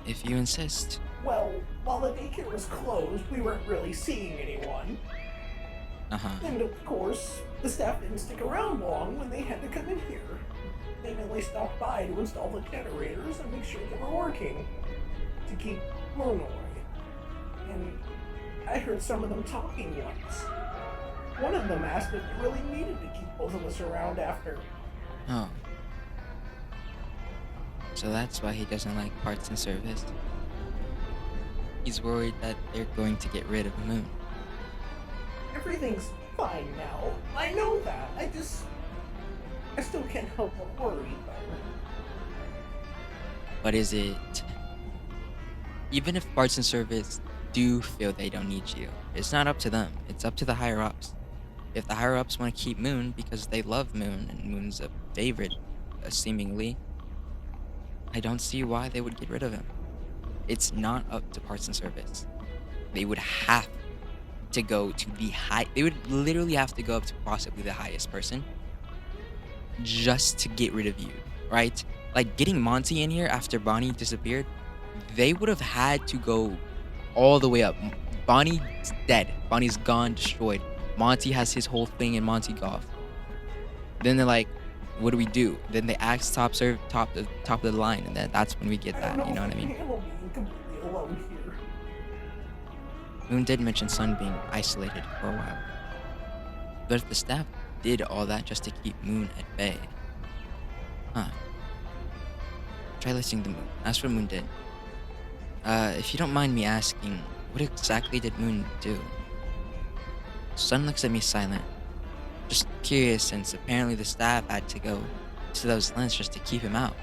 If you insist. Well, while the daycare was closed, we weren't really seeing anyone. Uh-huh. And of course, the staff didn't stick around long when they had to come in here. They mainly stopped by to install the generators and make sure they were working, to keep Moon away. And I heard some of them talking once. One of them asked if they really needed to keep both of us around after. Oh. So that's why he doesn't like parts and service. He's worried that they're going to get rid of Moon. Everything's fine now. I know that. I still can't help but worry about her. But is it... Even if parts and service do feel they don't need you, it's not up to them. It's up to the higher-ups. If the higher-ups want to keep Moon because they love Moon, and Moon's a favorite, seemingly, I don't see why they would get rid of him. It's not up to parts and service. They would have to go to the high... They would literally have to go up to possibly the highest person just to get rid of you, right? Like, getting Monty in here after Bonnie disappeared, they would have had to go all the way up. Bonnie's dead. Bonnie's gone, destroyed. Monty has his whole thing in Monty Golf. Then they're like, what do? Then they ask top of the line, and then that's when we get that, you know what I mean? Handle being completely alone here. Moon did mention Sun being isolated for a while. But if the staff did all that just to keep Moon at bay... Huh. Try listening to Moon. That's what Moon did. If you don't mind me asking, what exactly did Moon do? Sun looks at me silent. Just curious, since apparently the staff had to go to those lengths just to keep him out.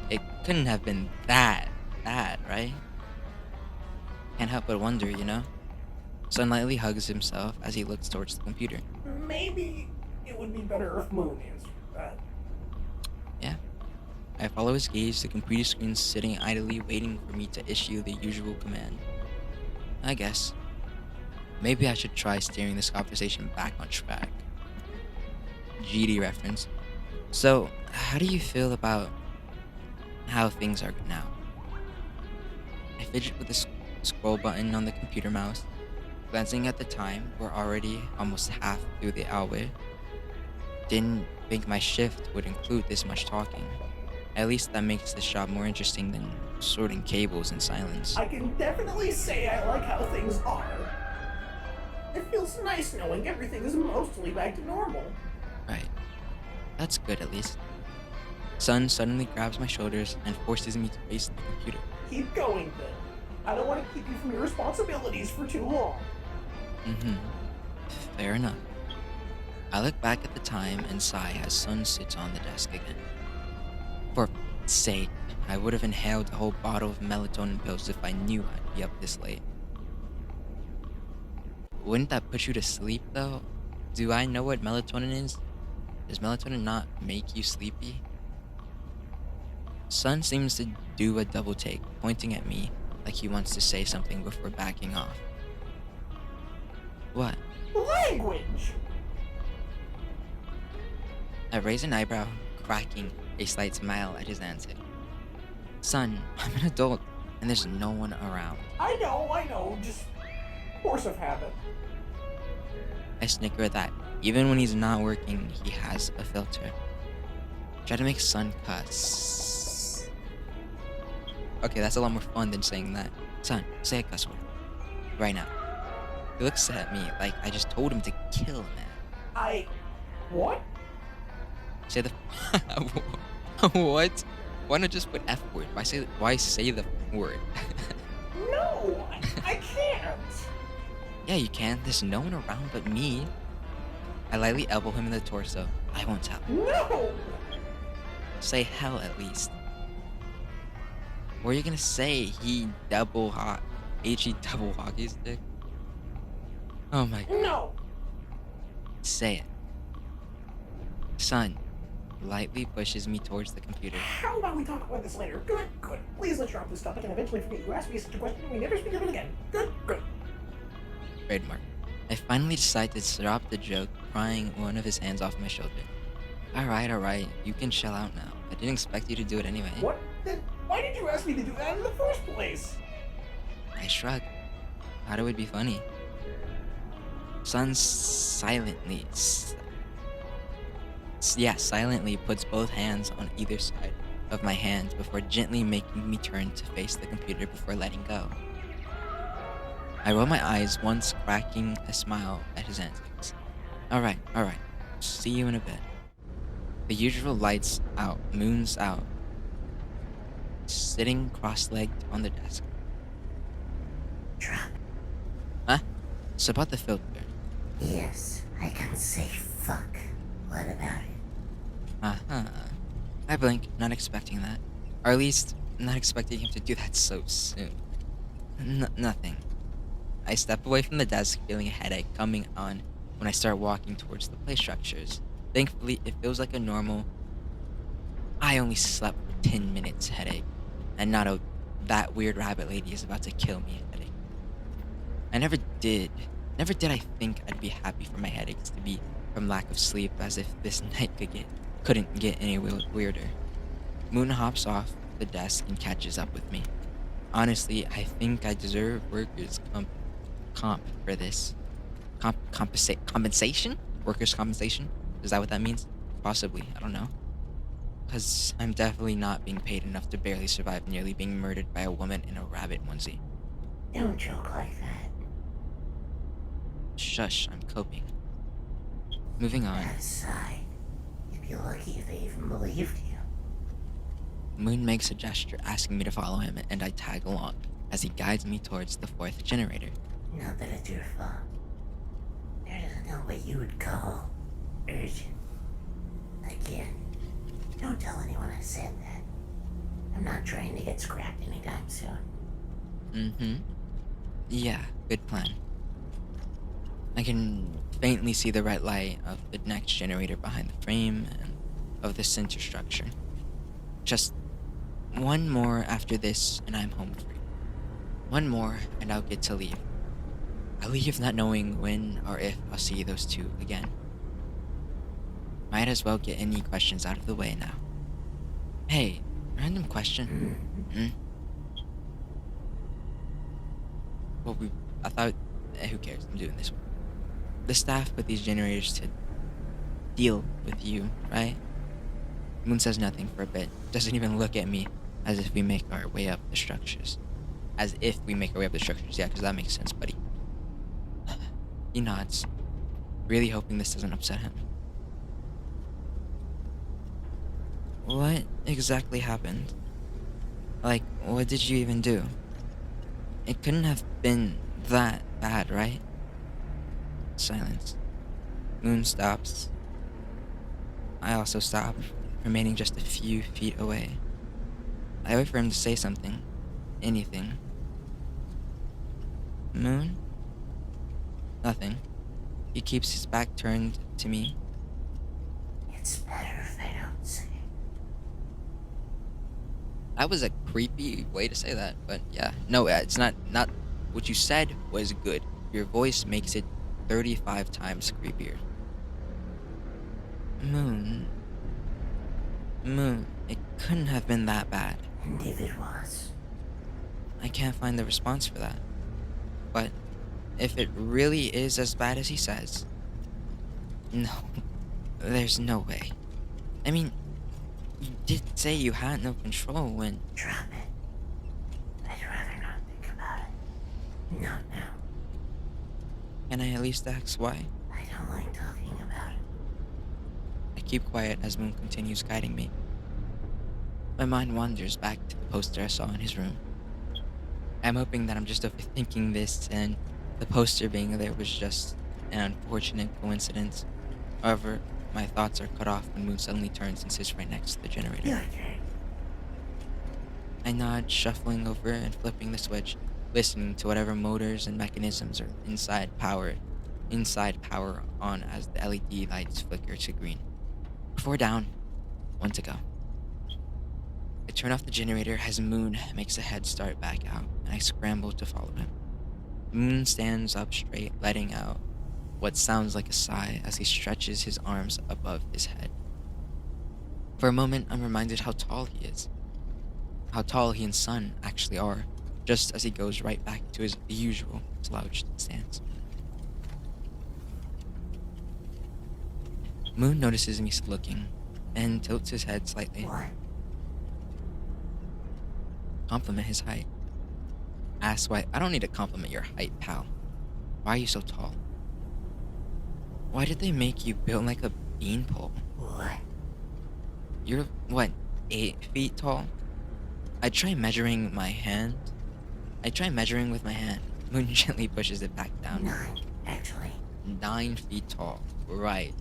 It couldn't have been that bad, right? Can't help but wonder, you know? Sun lightly hugs himself as he looks towards the computer. Maybe it would be better if Moon answered that. Yeah. I follow his gaze, the computer screen sitting idly waiting for me to issue the usual command. I guess. Maybe I should try steering this conversation back on track. GD reference. So, how do you feel about how things are now? I fidget with the scroll button on the computer mouse. Glancing at the time, we're already almost half through the hour. Didn't think my shift would include this much talking. At least that makes this job more interesting than sorting cables in silence. I can definitely say I like how things are. It feels nice knowing everything is mostly back to normal. Right. That's good at least. Sun suddenly grabs my shoulders and forces me to face the computer. Keep going then. I don't want to keep you from your responsibilities for too long. Mm-hmm. Fair enough. I look back at the time and sigh as Sun sits on the desk again. For sake, I would have inhaled a whole bottle of melatonin pills if I knew I'd be up this late. Wouldn't that put you to sleep though? Do I know what melatonin is? Does melatonin not make you sleepy? Sun seems to do a double take, pointing at me like he wants to say something before backing off. What? Language! I raise an eyebrow, cracking a slight smile at his answer. Son, I'm an adult, and there's no one around. I know, just force of habit. I snicker at that. Even when he's not working, he has a filter. Try to make Son cuss. Okay, that's a lot more fun than saying that. Son, say a cuss word. Right now. He looks at me like I just told him to kill man. What? Say the what? Why not just put F word? Why say the word? No, I can't. Yeah, you can. There's no one around but me. I lightly elbow him in the torso. I won't tell. No! Say hell at least. What are you gonna say? He double hot. He double hockey stick? Oh my god. No! Say it. Son lightly pushes me towards the computer. How about we talk about this later? Good. Please let's drop this topic and eventually forget you asked me such a question and we never speak of it again. Good. Trademark. I finally decide to drop the joke, prying one of his hands off my shoulder. Alright. You can shell out now. I didn't expect you to do it anyway. What? Then why did you ask me to do that in the first place? I shrug. Thought it would be funny. Sun silently puts both hands on either side of my hands before gently making me turn to face the computer before letting go. I roll my eyes, once cracking a smile at his antics. Alright. See you in a bit. The usual lights out, moons out. Sitting cross-legged on the desk. Drop. Huh? It's about the filter. Yes, I can say fuck. What about it? Uh-huh. I blink, not expecting that. Or at least, not expecting him to do that so soon. Nothing. I step away from the desk, feeling a headache coming on when I start walking towards the play structures. Thankfully, it feels like a normal, I only slept for 10 minutes headache, and not a that weird rabbit lady is about to kill me headache. I never did I think I'd be happy for my headaches to be from lack of sleep, as if this night couldn't get any weirder. Moon hops off the desk and catches up with me. Honestly, I think I deserve workers' comp for this. Compensation? Workers' compensation? Is that what that means? Possibly. I don't know. Because I'm definitely not being paid enough to barely survive nearly being murdered by a woman in a rabbit onesie. Don't joke like that. Shush, I'm coping. Moving on. Aside, you'd be lucky if they even believed you. Moon makes a gesture asking me to follow him, and I tag along as he guides me towards the fourth generator. Not that it's your fault. There doesn't know what you would call urgent. Again, don't tell anyone I said that. I'm not trying to get scrapped anytime soon. Mm-hmm. Yeah, good plan. I can faintly see the red light of the next generator behind the frame and of the center structure. Just one more after this and I'm home free. One more and I'll get to leave. I leave not knowing when or if I'll see those two again. Might as well get any questions out of the way now. Hey, random question. Hmm? Well, I thought, who cares? I'm doing this one. The staff put these generators to deal with you, right? Moon says nothing for a bit, doesn't even look at me, as if we make our way up the structures. As if we make our way up the structures, yeah, because that makes sense, buddy. He nods, really hoping this doesn't upset him. What exactly happened? Like, what did you even do? It couldn't have been that bad, right? Silence. Moon stops. I also stop, remaining just a few feet away. I wait for him to say something. Anything. Moon? Nothing. He keeps his back turned to me. It's better if I don't say. That was a creepy way to say that, but yeah. No, it's not what you said was good. Your voice makes it 35 times creepier. Moon. Moon. It couldn't have been that bad. And if it was, I can't find the response for that. But if it really is as bad as he says, no, there's no way. I mean, you did say you had no control when... drop it. I'd rather not think about it. Not now. Can I at least ask why? I don't like talking about it. I keep quiet as Moon continues guiding me. My mind wanders back to the poster I saw in his room. I'm hoping that I'm just overthinking this and the poster being there was just an unfortunate coincidence. However, my thoughts are cut off when Moon suddenly turns and sits right next to the generator. Your turn. I nod, shuffling over and flipping the switch, listening to whatever motors and mechanisms are inside power on as the LED lights flicker to green. 4 down, 1 to go. I turn off the generator as Moon makes the head start back out, and I scramble to follow him. Moon stands up straight, letting out what sounds like a sigh as he stretches his arms above his head. For a moment, I'm reminded how tall he is. How tall he and Sun actually are, just as he goes right back to his usual slouched stance. Moon notices me looking and tilts his head slightly. What? Compliment his height. Asks why. I don't need to compliment your height, pal. Why are you so tall? Why did they make you built like a beanpole? What? You're, what, 8 feet tall? I try measuring with my hand. Moon gently pushes it back down. 9, actually. 9 feet tall. Right.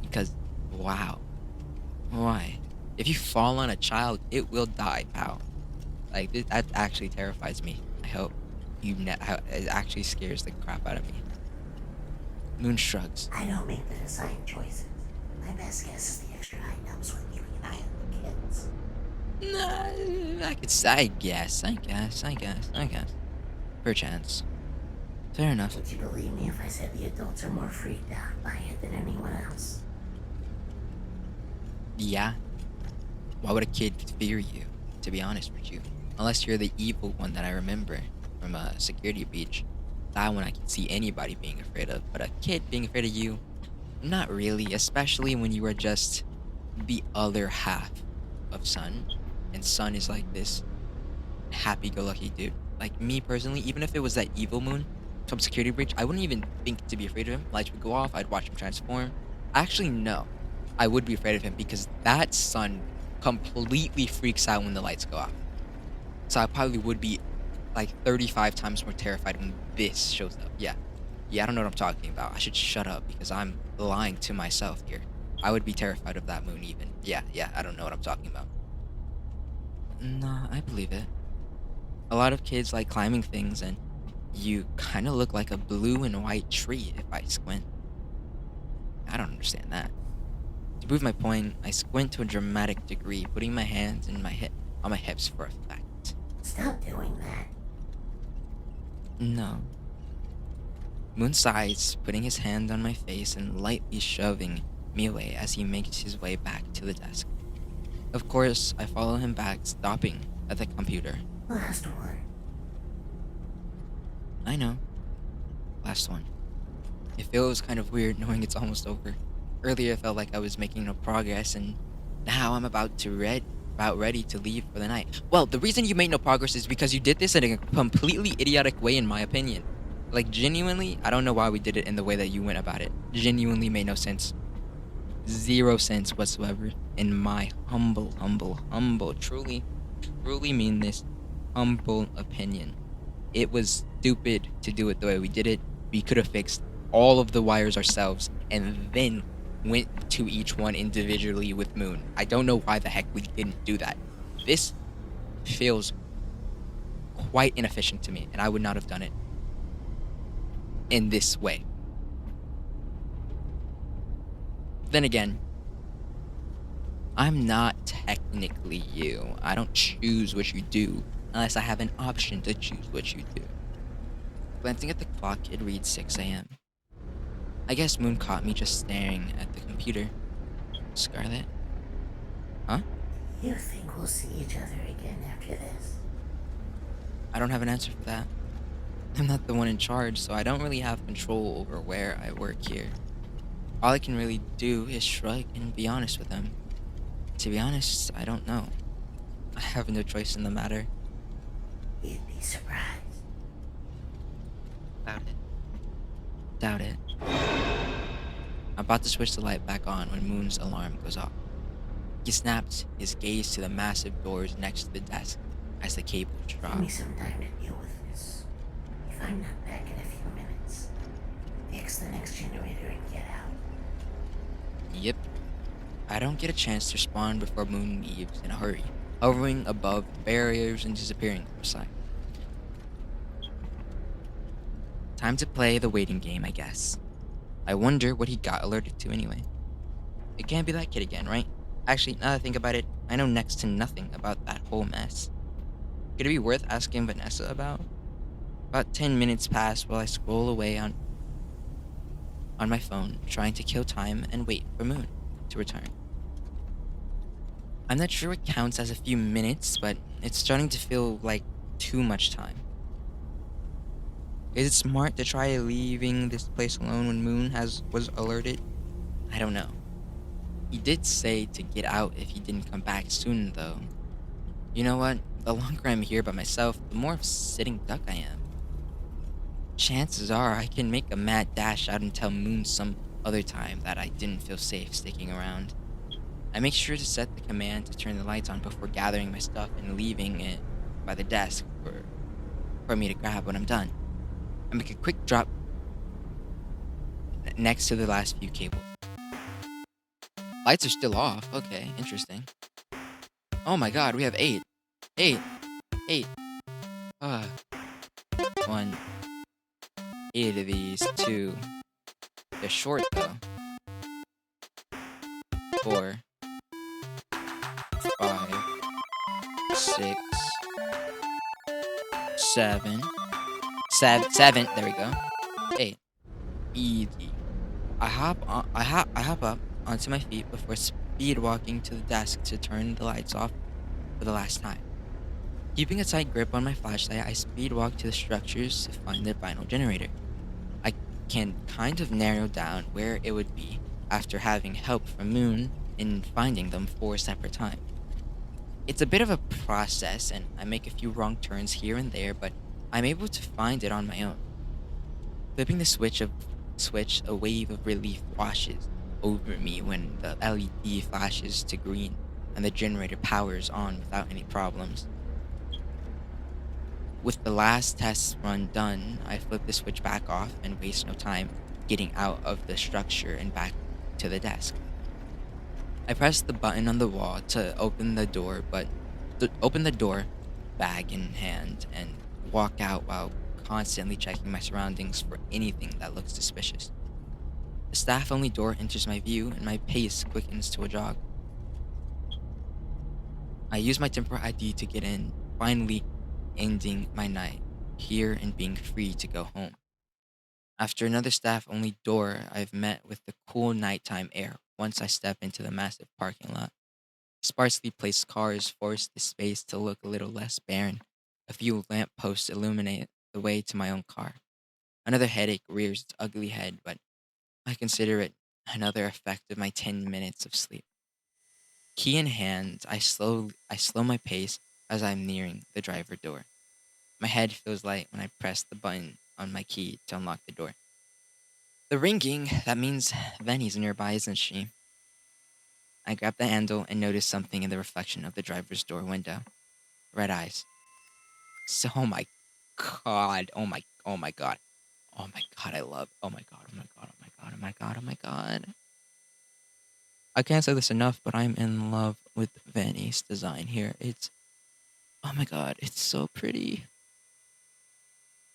Because, wow. Why? If you fall on a child, it will die, pal. Like, that actually terrifies me. I hope it actually scares the crap out of me. Moon shrugs. I don't make the design choices. My best guess is the extra height helps with keeping an eye on the kids. Nah, I guess. Perchance. Fair enough. Would you believe me if I said the adults are more freaked out by it than anyone else? Yeah. Why would a kid fear you, to be honest with you? Unless you're the evil one that I remember from a security breach. That one I can see anybody being afraid of. But a kid being afraid of you, not really. Especially when you are just the other half of Sun. And Sun is like this happy-go-lucky dude. Like me personally, even if it was that evil Moon from security breach, I wouldn't even think to be afraid of him. Lights would go off, I'd watch him transform. Actually, no. I would be afraid of him because that Sun completely freaks out when the lights go off. So I probably would be like 35 times more terrified when this shows up. Yeah, I don't know what I'm talking about. I should shut up because I'm lying to myself here. I would be terrified of that Moon even. Yeah, I don't know what I'm talking about. Nah, I believe it. A lot of kids like climbing things and you kind of look like a blue and white tree if I squint. I don't understand that. To prove my point, I squint to a dramatic degree, putting my hands on my hips for effect. Stop doing that. No. Moon sighs, putting his hand on my face and lightly shoving me away as he makes his way back to the desk. Of course, I follow him back, stopping at the computer. Last one. I know. Last one. It feels kind of weird knowing it's almost over. Earlier, I felt like I was making no progress, and now I'm about ready to leave for the night. Well, the reason you made no progress is because you did this in a completely idiotic way, in my opinion. Like, genuinely, I don't know why we did it in the way that you went about it. Genuinely made no sense. 0 sense whatsoever. In my humble, truly mean this, humble opinion. It was stupid to do it the way we did it. We could have fixed all of the wires ourselves and then went to each one individually with Moon. I don't know why the heck we didn't do that. This feels quite inefficient to me, and I would not have done it in this way. Then again, I'm not technically you. I don't choose what you do unless I have an option to choose what you do. Glancing at the clock, it reads 6 a.m. I guess Moon caught me just staring at the computer. Scarlet? Huh? You think we'll see each other again after this? I don't have an answer for that. I'm not the one in charge, so I don't really have control over where I work here. All I can really do is shrug and be honest with him. To be honest, I don't know. I have no choice in the matter. You'd be surprised. Doubt it. I'm about to switch the light back on when Moon's alarm goes off. He snaps his gaze to the massive doors next to the desk as the cables drop. Give me some time to deal with this. If I'm not back in a few minutes, fix the next generator and get out. Yep. I don't get a chance to respond before Moon leaves in a hurry, hovering above the barriers and disappearing from sight. Time to play the waiting game, I guess. I wonder what he got alerted to anyway. It can't be that kid again, right? Actually, now that I think about it, I know next to nothing about that whole mess. Could it be worth asking Vanessa about? About 10 minutes pass while I scroll away on my phone, trying to kill time and wait for Moon to return. I'm not sure what counts as a few minutes, but it's starting to feel like too much time. Is it smart to try leaving this place alone when Moon was alerted? I don't know. He did say to get out if he didn't come back soon, though. You know what? The longer I'm here by myself, the more of a sitting duck I am. Chances are I can make a mad dash out and tell Moon some other time that I didn't feel safe sticking around. I make sure to set the command to turn the lights on before gathering my stuff and leaving it by the desk for me to grab when I'm done. I make a quick drop next to the last few cables. Lights are still off. Okay, interesting. Oh my god, we have 8. 8. 8. 1. 8 of these. 2. They're short though. 4. 5. 6. 7. 7. There we go. 8. Easy. I hop up onto my feet before speed walking to the desk to turn the lights off for the last time. Keeping a tight grip on my flashlight, I speed walk to the structures to find the final generator. I can kind of narrow down where it would be after having help from Moon in finding them 4 separate times. It's a bit of a process, and I make a few wrong turns here and there, but I'm able to find it on my own. Flipping the switch, a wave of relief washes over me when the LED flashes to green and the generator powers on without any problems. With the last test run done, I flip the switch back off and waste no time getting out of the structure and back to the desk. I press the button on the wall to open the door, bag in hand, and walk out while constantly checking my surroundings for anything that looks suspicious. The staff-only door enters my view, and my pace quickens to a jog. I use my temporary ID to get in, finally ending my night here and being free to go home. After another staff-only door, I've met with the cool nighttime air once I step into the massive parking lot. Sparsely placed cars force the space to look a little less barren. A few lampposts illuminate the way to my own car. Another headache rears its ugly head, but I consider it another effect of my 10 minutes of sleep. Key in hand, I slow my pace as I'm nearing the driver door. My head feels light when I press the button on my key to unlock the door. The ringing, that means Venny's nearby, isn't she? I grab the handle and notice something in the reflection of the driver's door window. Red eyes. So, oh my god. Oh my god, I love, oh my god, oh my god, oh my god, oh my god, oh my god. I can't say this enough, but I'm in love with Vanny's design here. It's, oh my god, it's so pretty.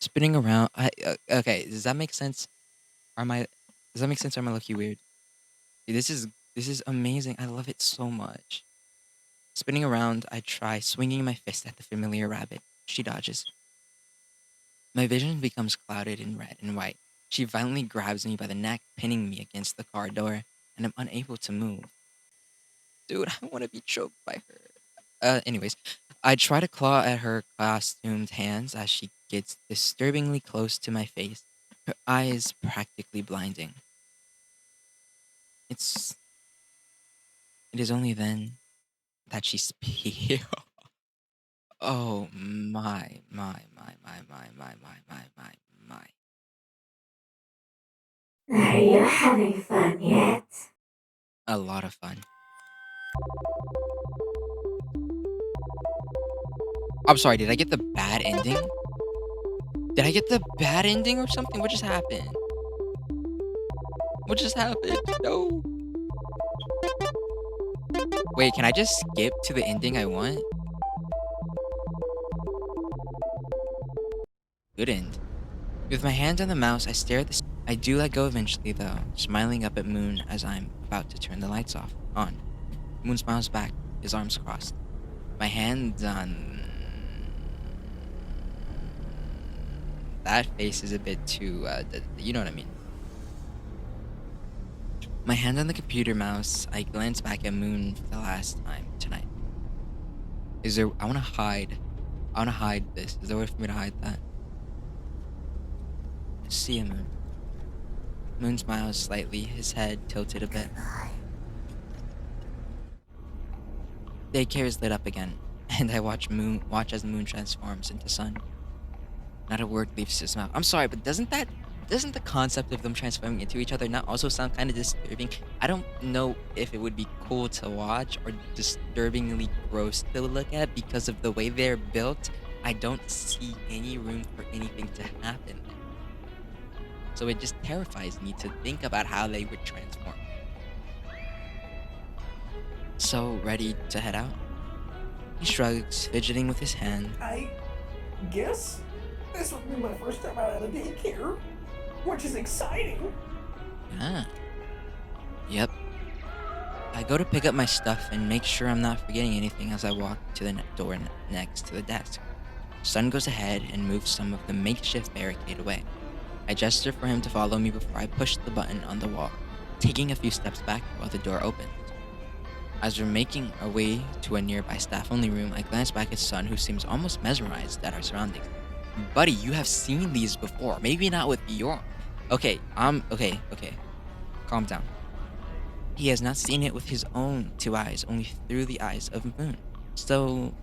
Spinning around, okay, does that make sense? Are my, does that make sense or am I lucky weird? Dude, this is amazing. I love it so much. Spinning around, I try swinging my fist at the familiar rabbit. She dodges. My vision becomes clouded in red and white. She violently grabs me by the neck, pinning me against the car door, and I'm unable to move. Dude, I want to be choked by her. Anyways, I try to claw at her costumed hands as she gets disturbingly close to my face, her eyes practically blinding. It's, it is only then that she speaks. Oh my. Are you having fun yet? A lot of fun. I'm sorry, did I get the bad ending? Did I get the bad ending or something? What just happened? What just happened? No. Wait, can I just skip to the ending I want? Good end. With my hand on the mouse, I stare at the. I do let go eventually, though, smiling up at Moon as I'm about to turn the lights off. On. Moon smiles back, his arms crossed. My hand on. That face is a bit too. You know what I mean. My hand on the computer mouse, I glance back at Moon for the last time tonight. Is there. I wanna hide. I wanna hide this. Is there a way for me to hide that? See you, Moon. Moon smiles slightly, his head tilted a bit. Goodbye. Daycare is lit up again, and I watch as Moon transforms into sun. Not a word leaves his mouth. I'm sorry, but doesn't the concept of them transforming into each other not also sound kind of disturbing? I don't know if it would be cool to watch or disturbingly gross to look at because of the way they're built. I don't see any room for anything to happen. So it just terrifies me to think about how they would transform. So, ready to head out? He shrugs, fidgeting with his hand. I guess this would be my first time out of daycare, which is exciting. Ah. Yep. I go to pick up my stuff and make sure I'm not forgetting anything as I walk to the door next to the desk. Sun goes ahead and moves some of the makeshift barricade away. I gesture for him to follow me before I push the button on the wall, taking a few steps back while the door opens. As we're making our way to a nearby staff-only room, I glance back at Sun, who seems almost mesmerized at our surroundings. Buddy, you have seen these before. Maybe not with your... Okay. Calm down. He has not seen it with his own two eyes, only through the eyes of Moon. So,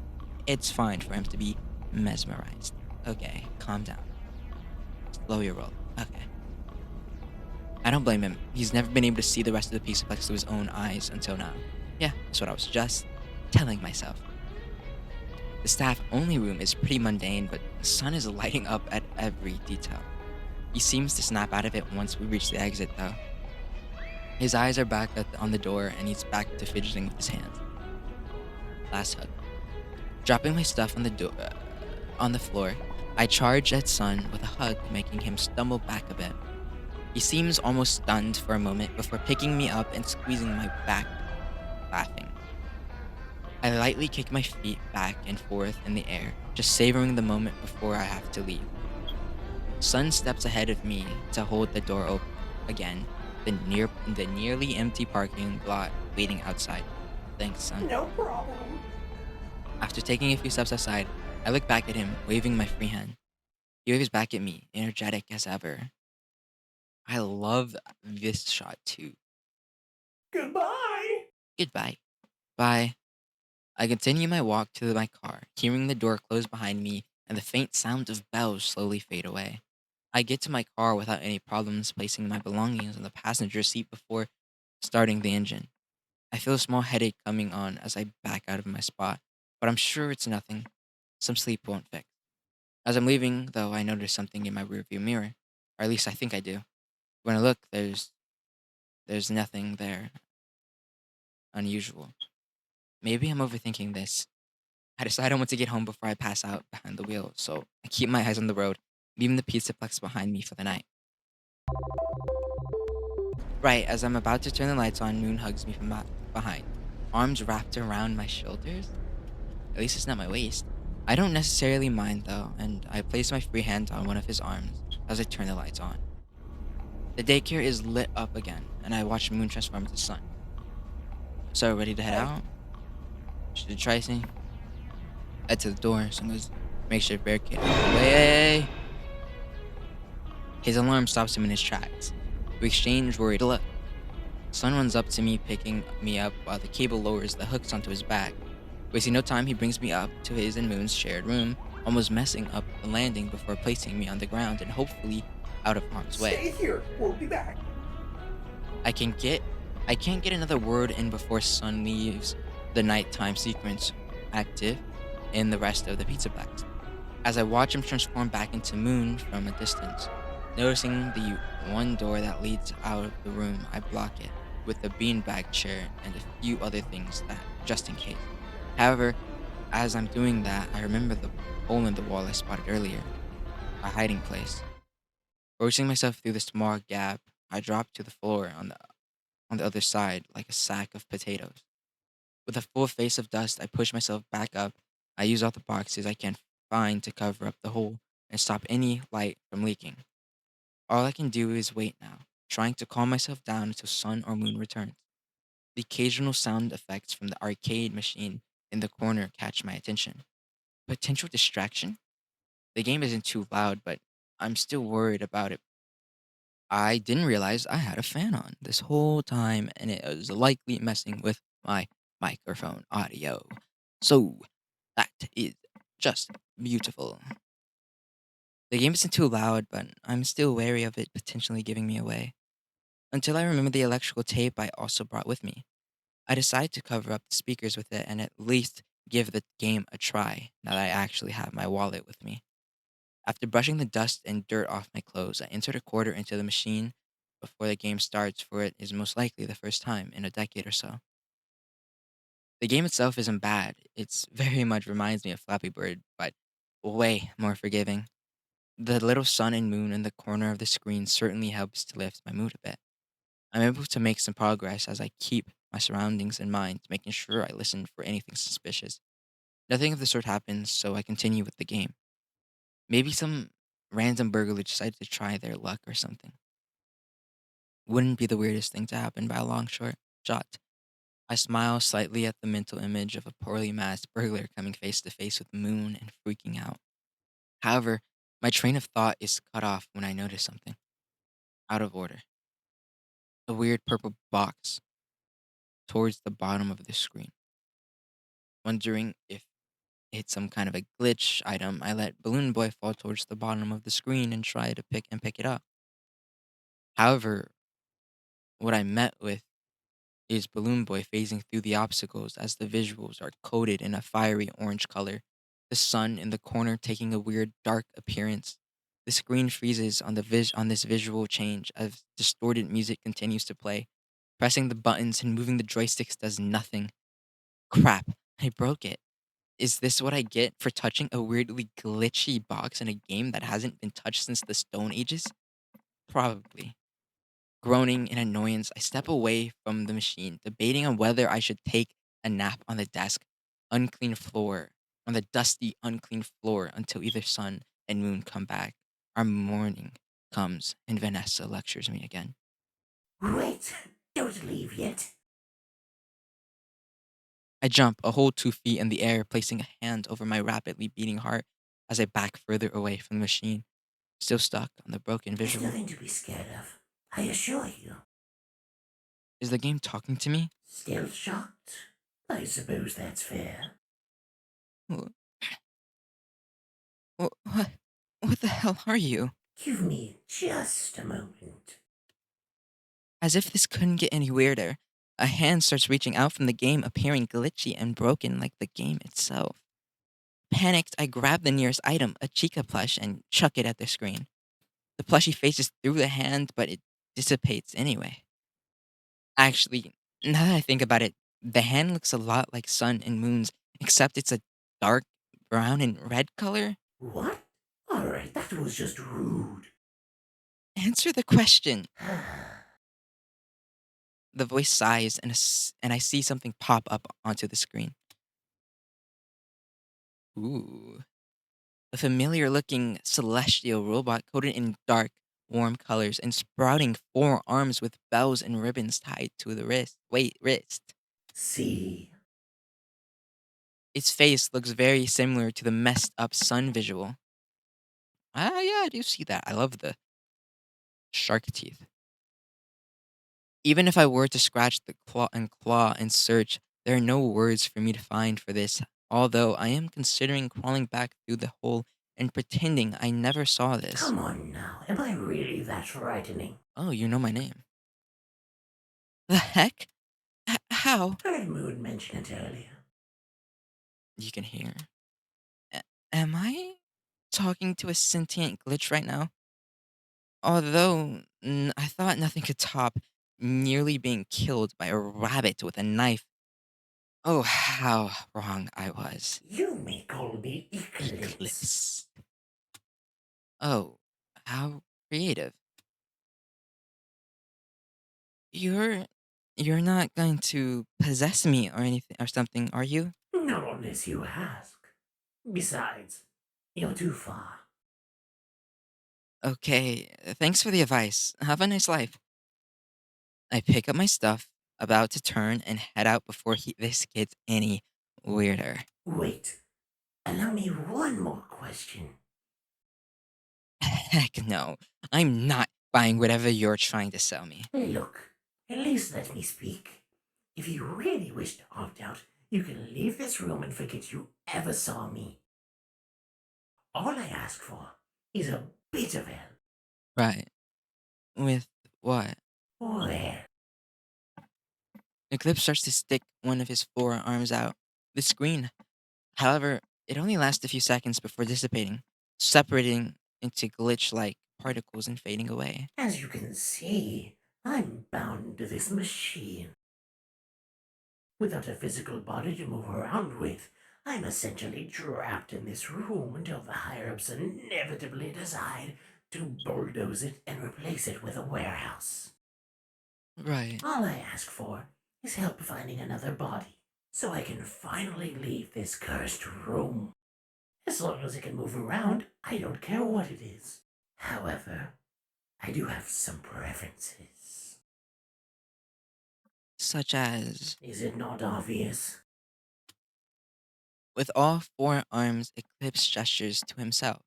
it's fine for him to be mesmerized. Okay, calm down. Slow your roll. Okay. I don't blame him. He's never been able to see the rest of the Pizzaplex through his own eyes until now. Yeah, that's what I was just telling myself. The staff-only room is pretty mundane, but the sun is lighting up at every detail. He seems to snap out of it once we reach the exit, though. His eyes are back on the door, and he's back to fidgeting with his hands. Last hug. Dropping my stuff on the floor, I charge at Sun with a hug, making him stumble back a bit. He seems almost stunned for a moment before picking me up and squeezing my back, laughing. I lightly kick my feet back and forth in the air, just savoring the moment before I have to leave. Sun steps ahead of me to hold the door open. Again, the nearly empty parking lot waiting outside. Thanks, Sun. No problem. After taking a few steps aside, I look back at him, waving my free hand. He waves back at me, energetic as ever. I love this shot too. Goodbye. Goodbye. Bye. I continue my walk to my car, hearing the door close behind me and the faint sound of bells slowly fade away. I get to my car without any problems placing my belongings on the passenger seat before starting the engine. I feel a small headache coming on as I back out of my spot, but I'm sure it's nothing. Some sleep won't fix. As I'm leaving, though, I notice something in my rearview mirror, or at least I think I do. When I look, there's nothing there unusual. Maybe I'm overthinking this. I decide I want to get home before I pass out behind the wheel, so I keep my eyes on the road, leaving the Pizzaplex behind me for the night. Right as I'm about to turn the lights on, Moon hugs me from behind, arms wrapped around my shoulders. At least it's not my waist. I don't necessarily mind though, and I place my free hand on one of his arms as I turn the lights on. The daycare is lit up again, and I watch Moon transform into sun. So, ready to head Hey. out? Should I try anything? Head to the door, so goes, make sure barricade. Way! His alarm stops him in his tracks. We exchange worried look. Sun runs up to me, picking me up while the cable lowers the hooks onto his back. Wasting no time, he brings me up to his and Moon's shared room, almost messing up the landing before placing me on the ground and hopefully out of harm's way. Stay here. We'll be back. I can get I can't get another word in before Sun leaves the nighttime sequence active in the rest of the pizza box. As I watch him transform back into Moon from a distance, noticing the one door that leads out of the room, I block it with a beanbag chair and a few other things that just in case. However, as I'm doing that, I remember the hole in the wall I spotted earlier, a hiding place. Forcing myself through the small gap, I drop to the floor on the other side like a sack of potatoes. With a full face of dust, I push myself back up. I use all the boxes I can find to cover up the hole and stop any light from leaking. All I can do is wait now, trying to calm myself down until Sun or Moon returns. The occasional sound effects from the arcade machine in the corner catch my attention. Potential distraction? The game isn't too loud, but I'm still worried about it. I didn't realize I had a fan on this whole time, and it was likely messing with my microphone audio. So that is just beautiful. The game isn't too loud, but I'm still wary of it potentially giving me away. Until I remember the electrical tape I also brought with me. I decide to cover up the speakers with it and at least give the game a try now that I actually have my wallet with me. After brushing the dust and dirt off my clothes, I insert a quarter into the machine before the game starts, for it is most likely the first time in a decade or so. The game itself isn't bad. It's very much reminds me of Flappy Bird, but way more forgiving. The little sun and moon in the corner of the screen certainly helps to lift my mood a bit. I'm able to make some progress as I keep my surroundings in mind, making sure I listen for anything suspicious. Nothing of the sort happens, so I continue with the game. Maybe some random burglar decided to try their luck or something. Wouldn't be the weirdest thing to happen by a long shot. I smile slightly at the mental image of a poorly masked burglar coming face to face with Moon and freaking out. However, my train of thought is cut off when I notice something out of order. A weird purple box towards the bottom of the screen. Wondering if it's some kind of a glitch item, I let Balloon Boy fall towards the bottom of the screen and try to pick it up. However, what I met with is Balloon Boy phasing through the obstacles as the visuals are coated in a fiery orange color, the sun in the corner taking a weird dark appearance. The screen freezes on on this visual change as distorted music continues to play. Pressing the buttons and moving the joysticks does nothing. Crap, I broke it. Is this what I get for touching a weirdly glitchy box in a game that hasn't been touched since the Stone Ages? Probably. Groaning in annoyance, I step away from the machine, debating on whether I should take a nap on the desk, unclean floor, on the dusty, unclean floor until either sun and moon come back, Our morning comes and Vanessa lectures me again. Wait, don't leave yet. I jump a whole 2 feet in the air, placing a hand over my rapidly beating heart as I back further away from the machine, still stuck on the broken There's visual. nothing to be scared of. I assure you. Is the game talking to me? Still shocked? I suppose that's fair. Wh- What? What the hell are you? Give me just a moment. As if this couldn't get any weirder, a hand starts reaching out from the game, appearing glitchy and broken like the game itself. Panicked, I grab the nearest item, a Chica plush, and chuck it at the screen. The plushie faces through the hand, but it dissipates anyway. Actually, now that I think about it, the hand looks a lot like Sun and Moon's, except it's a dark brown and red color. What? Alright, that was just rude. Answer the question. The voice sighs, and I see something pop up onto the screen. Ooh. A familiar looking celestial robot coated in dark, warm colors and sprouting four arms with bells and ribbons tied to the wrist. Wait, wrist. See? Its face looks very similar to the messed up sun visual. Ah, yeah, I do see that. I love the shark teeth. Even if I were to scratch the claw and search, there are no words for me to find for this. Although I am considering crawling back through the hole and pretending I never saw this. Come on now, am I really that frightening? Oh, you know my name. The heck? How? Heard Moon mention it earlier. You can hear. A- am I talking to a sentient glitch right now? Although I thought nothing could top nearly being killed by a rabbit with a knife. Oh, how wrong I was. You may call me Eclipse. Eclipse. Oh, how creative. You're you're not going to possess me or anything or something, are you? Not unless you ask. Besides, you're too far. Okay, thanks for the advice. Have a nice life. I pick up my stuff, about to turn and head out before this gets any weirder. Wait, allow me one more question. Heck no, I'm not buying whatever you're trying to sell me. Look, at least let me speak. If you really wish to opt out, you can leave this room and forget you ever saw me. All I ask for is a bit of help. Right. With what? Well, Eclipse starts to stick one of his forearms out. The screen. However, it only lasts a few seconds before dissipating, separating into glitch like particles and fading away. as you can see, I'm bound to this machine. Without a physical body to move around with, I'm essentially trapped in this room until the higher-ups inevitably decide to bulldoze it and replace it with a warehouse. Right. All I ask for is help finding another body, so I can finally leave this cursed room. As long as it can move around, I don't care what it is. However, I do have some preferences. Such as, Is it not obvious? with all four arms, Eclipse gestures to himself.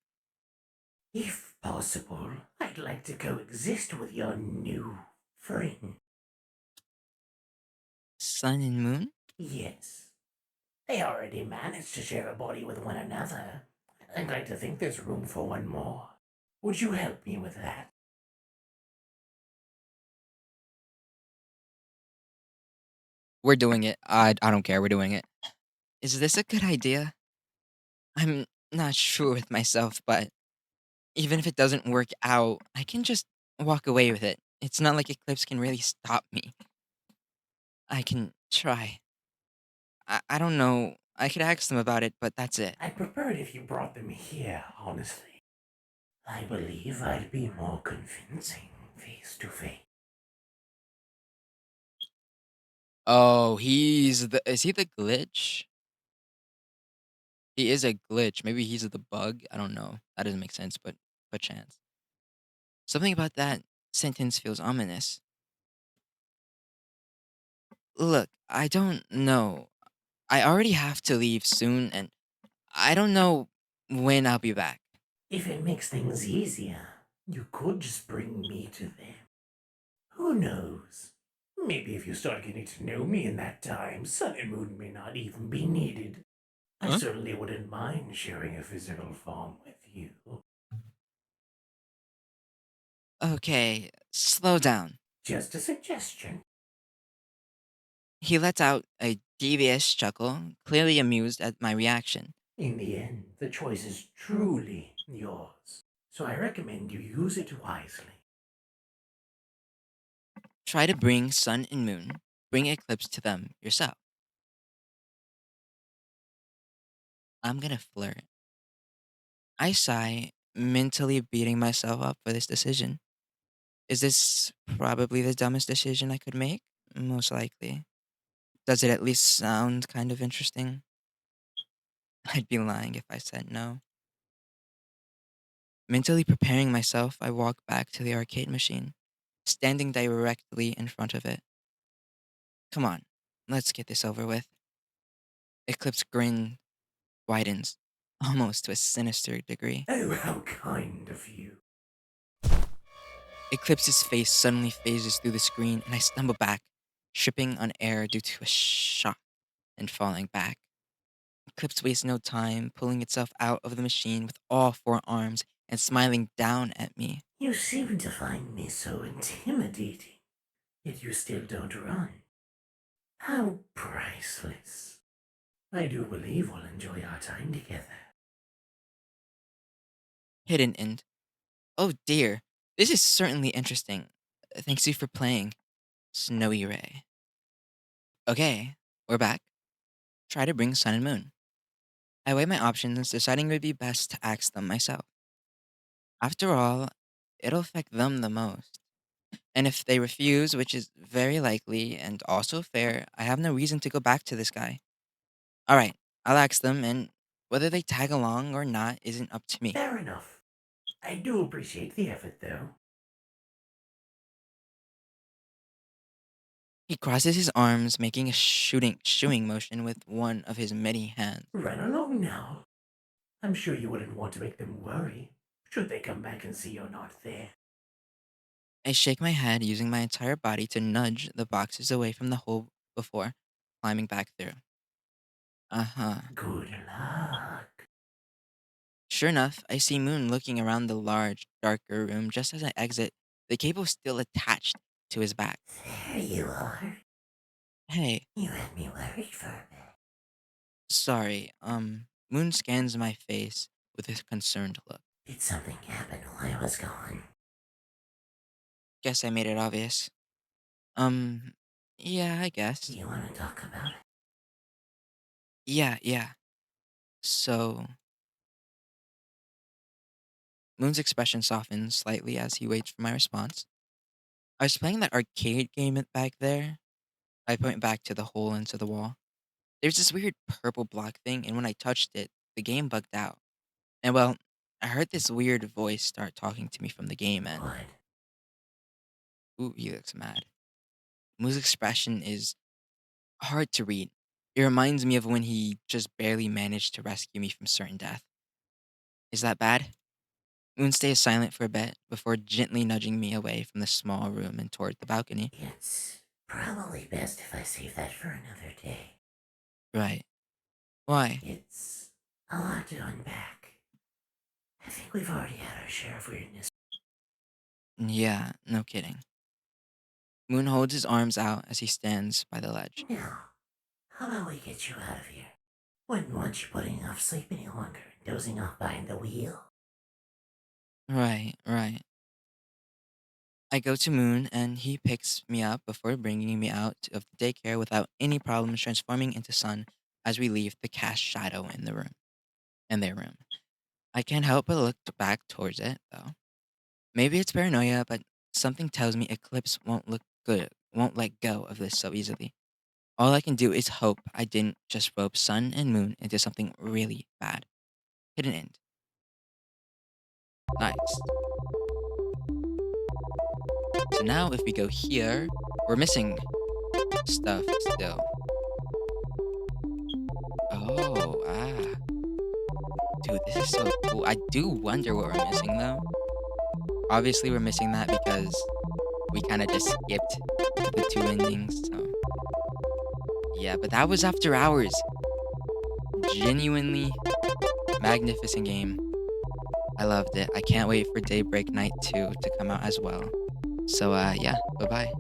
If possible, I'd like to coexist with your new friend. Sun and moon? Yes, they already managed to share a body with one another. I'd like to think there's room for one more. Would you help me with that? We're doing it. I don't care. We're doing it. Is this a good idea? I'm not sure with myself, but even if it doesn't work out, I can just walk away with it. It's not like Eclipse can really stop me. I can try. I don't know. I could ask them about it, but that's it. I'd prefer it if you brought them here, honestly. I believe I'd be more convincing face to face. Oh, is he the glitch? He is a glitch. Maybe he's the bug. I don't know. That doesn't make sense, but perchance. Something about that sentence feels ominous. Look, I don't know. I already have to leave soon, and I don't know when I'll be back. If it makes things easier, you could just bring me to them. Who knows? Maybe if you start getting to know me in that time, Sun and Moon may not even be needed. I Huh? certainly wouldn't mind sharing a physical form with you. Okay, slow down. Just a suggestion. He lets out a devious chuckle, clearly amused at my reaction. In the end, the choice is truly yours. So I recommend you use it wisely. Try to bring sun and moon, bring eclipse to them yourself. I'm gonna flirt. I sigh, mentally beating myself up for this decision. Is this probably the dumbest decision I could make? Most likely. Does it at least sound kind of interesting? I'd be lying if I said no. Mentally preparing myself, I walk back to the arcade machine, standing directly in front of it. Come on, let's get this over with. Eclipse grin widens, almost to a sinister degree. Oh, how kind of you. Eclipse's face suddenly phases through the screen, and I stumble back, tripping on air due to a shock and falling back. Eclipse wastes no time, pulling itself out of the machine with all four arms and smiling down at me. You seem to find me so intimidating, yet you still don't run. How priceless. I do believe we'll enjoy our time together. Hidden end. Oh dear, this is certainly interesting. Thanks you for playing, Snowy Ray. Okay, we're back. Try to bring Sun and Moon. I weigh my options, deciding it would be best to ask them myself. After all, it'll affect them the most. And if they refuse, which is very likely and also fair, I have no reason to go back to this guy. Alright, I'll ask them, and whether they tag along or not isn't up to me. Fair enough. I do appreciate the effort, though. He crosses his arms, making a shooing motion with one of his many hands. Run along now. I'm sure you wouldn't want to make them worry, should they come back and see you're not there. I shake my head, using my entire body to nudge the boxes away from the hole before climbing back through. Uh huh. Good luck. Sure enough, I see Moon looking around the large, darker room just as I exit, the cable still attached to his back. There you are. Hey, You had me worried for a bit. sorry, Moon scans my face with a concerned look. Did something happen while I was gone? Guess I made it obvious. Um, yeah, I Do guess. you want to talk about it? Yeah. So, Moon's expression softens slightly as he waits for my response. I was playing that arcade game back there. I point back to the hole into the wall. There's this weird purple block thing, and when I touched it, the game bugged out. And well, I heard this weird voice start talking to me from the game, and What? ooh, he looks mad. Moon's expression is hard to read. It reminds me of when he just barely managed to rescue me from certain death. Is that bad? Moon stays silent for a bit before gently nudging me away from the small room and toward the balcony. It's probably best if I save that for another day. Right. Why? It's a lot to unpack. I think we've already had our share of weirdness. Yeah, no kidding. Moon holds his arms out as he stands by the ledge. Now, how about we get you out of here? Wouldn't want you putting off sleep any longer and dozing off behind the wheel. Right. I go to Moon and he picks me up before bringing me out of the daycare without any problems transforming into Sun as we leave the cast shadow in their room. I can't help but look back towards it though. Maybe it's paranoia, but something tells me Eclipse won't let go of this so easily. All I can do is hope I didn't just rope Sun and Moon into something really bad. Hidden end. Nice. So now if we go here, we're missing stuff still. Oh, ah. Dude, this is so cool. I do wonder what we're missing though. Obviously, we're missing that because we kind of just skipped the two endings. So, yeah, but that was After Hours. Genuinely magnificent game. I loved it. I can't wait for Daybreak Night 2 to come out as well. So, yeah, bye bye.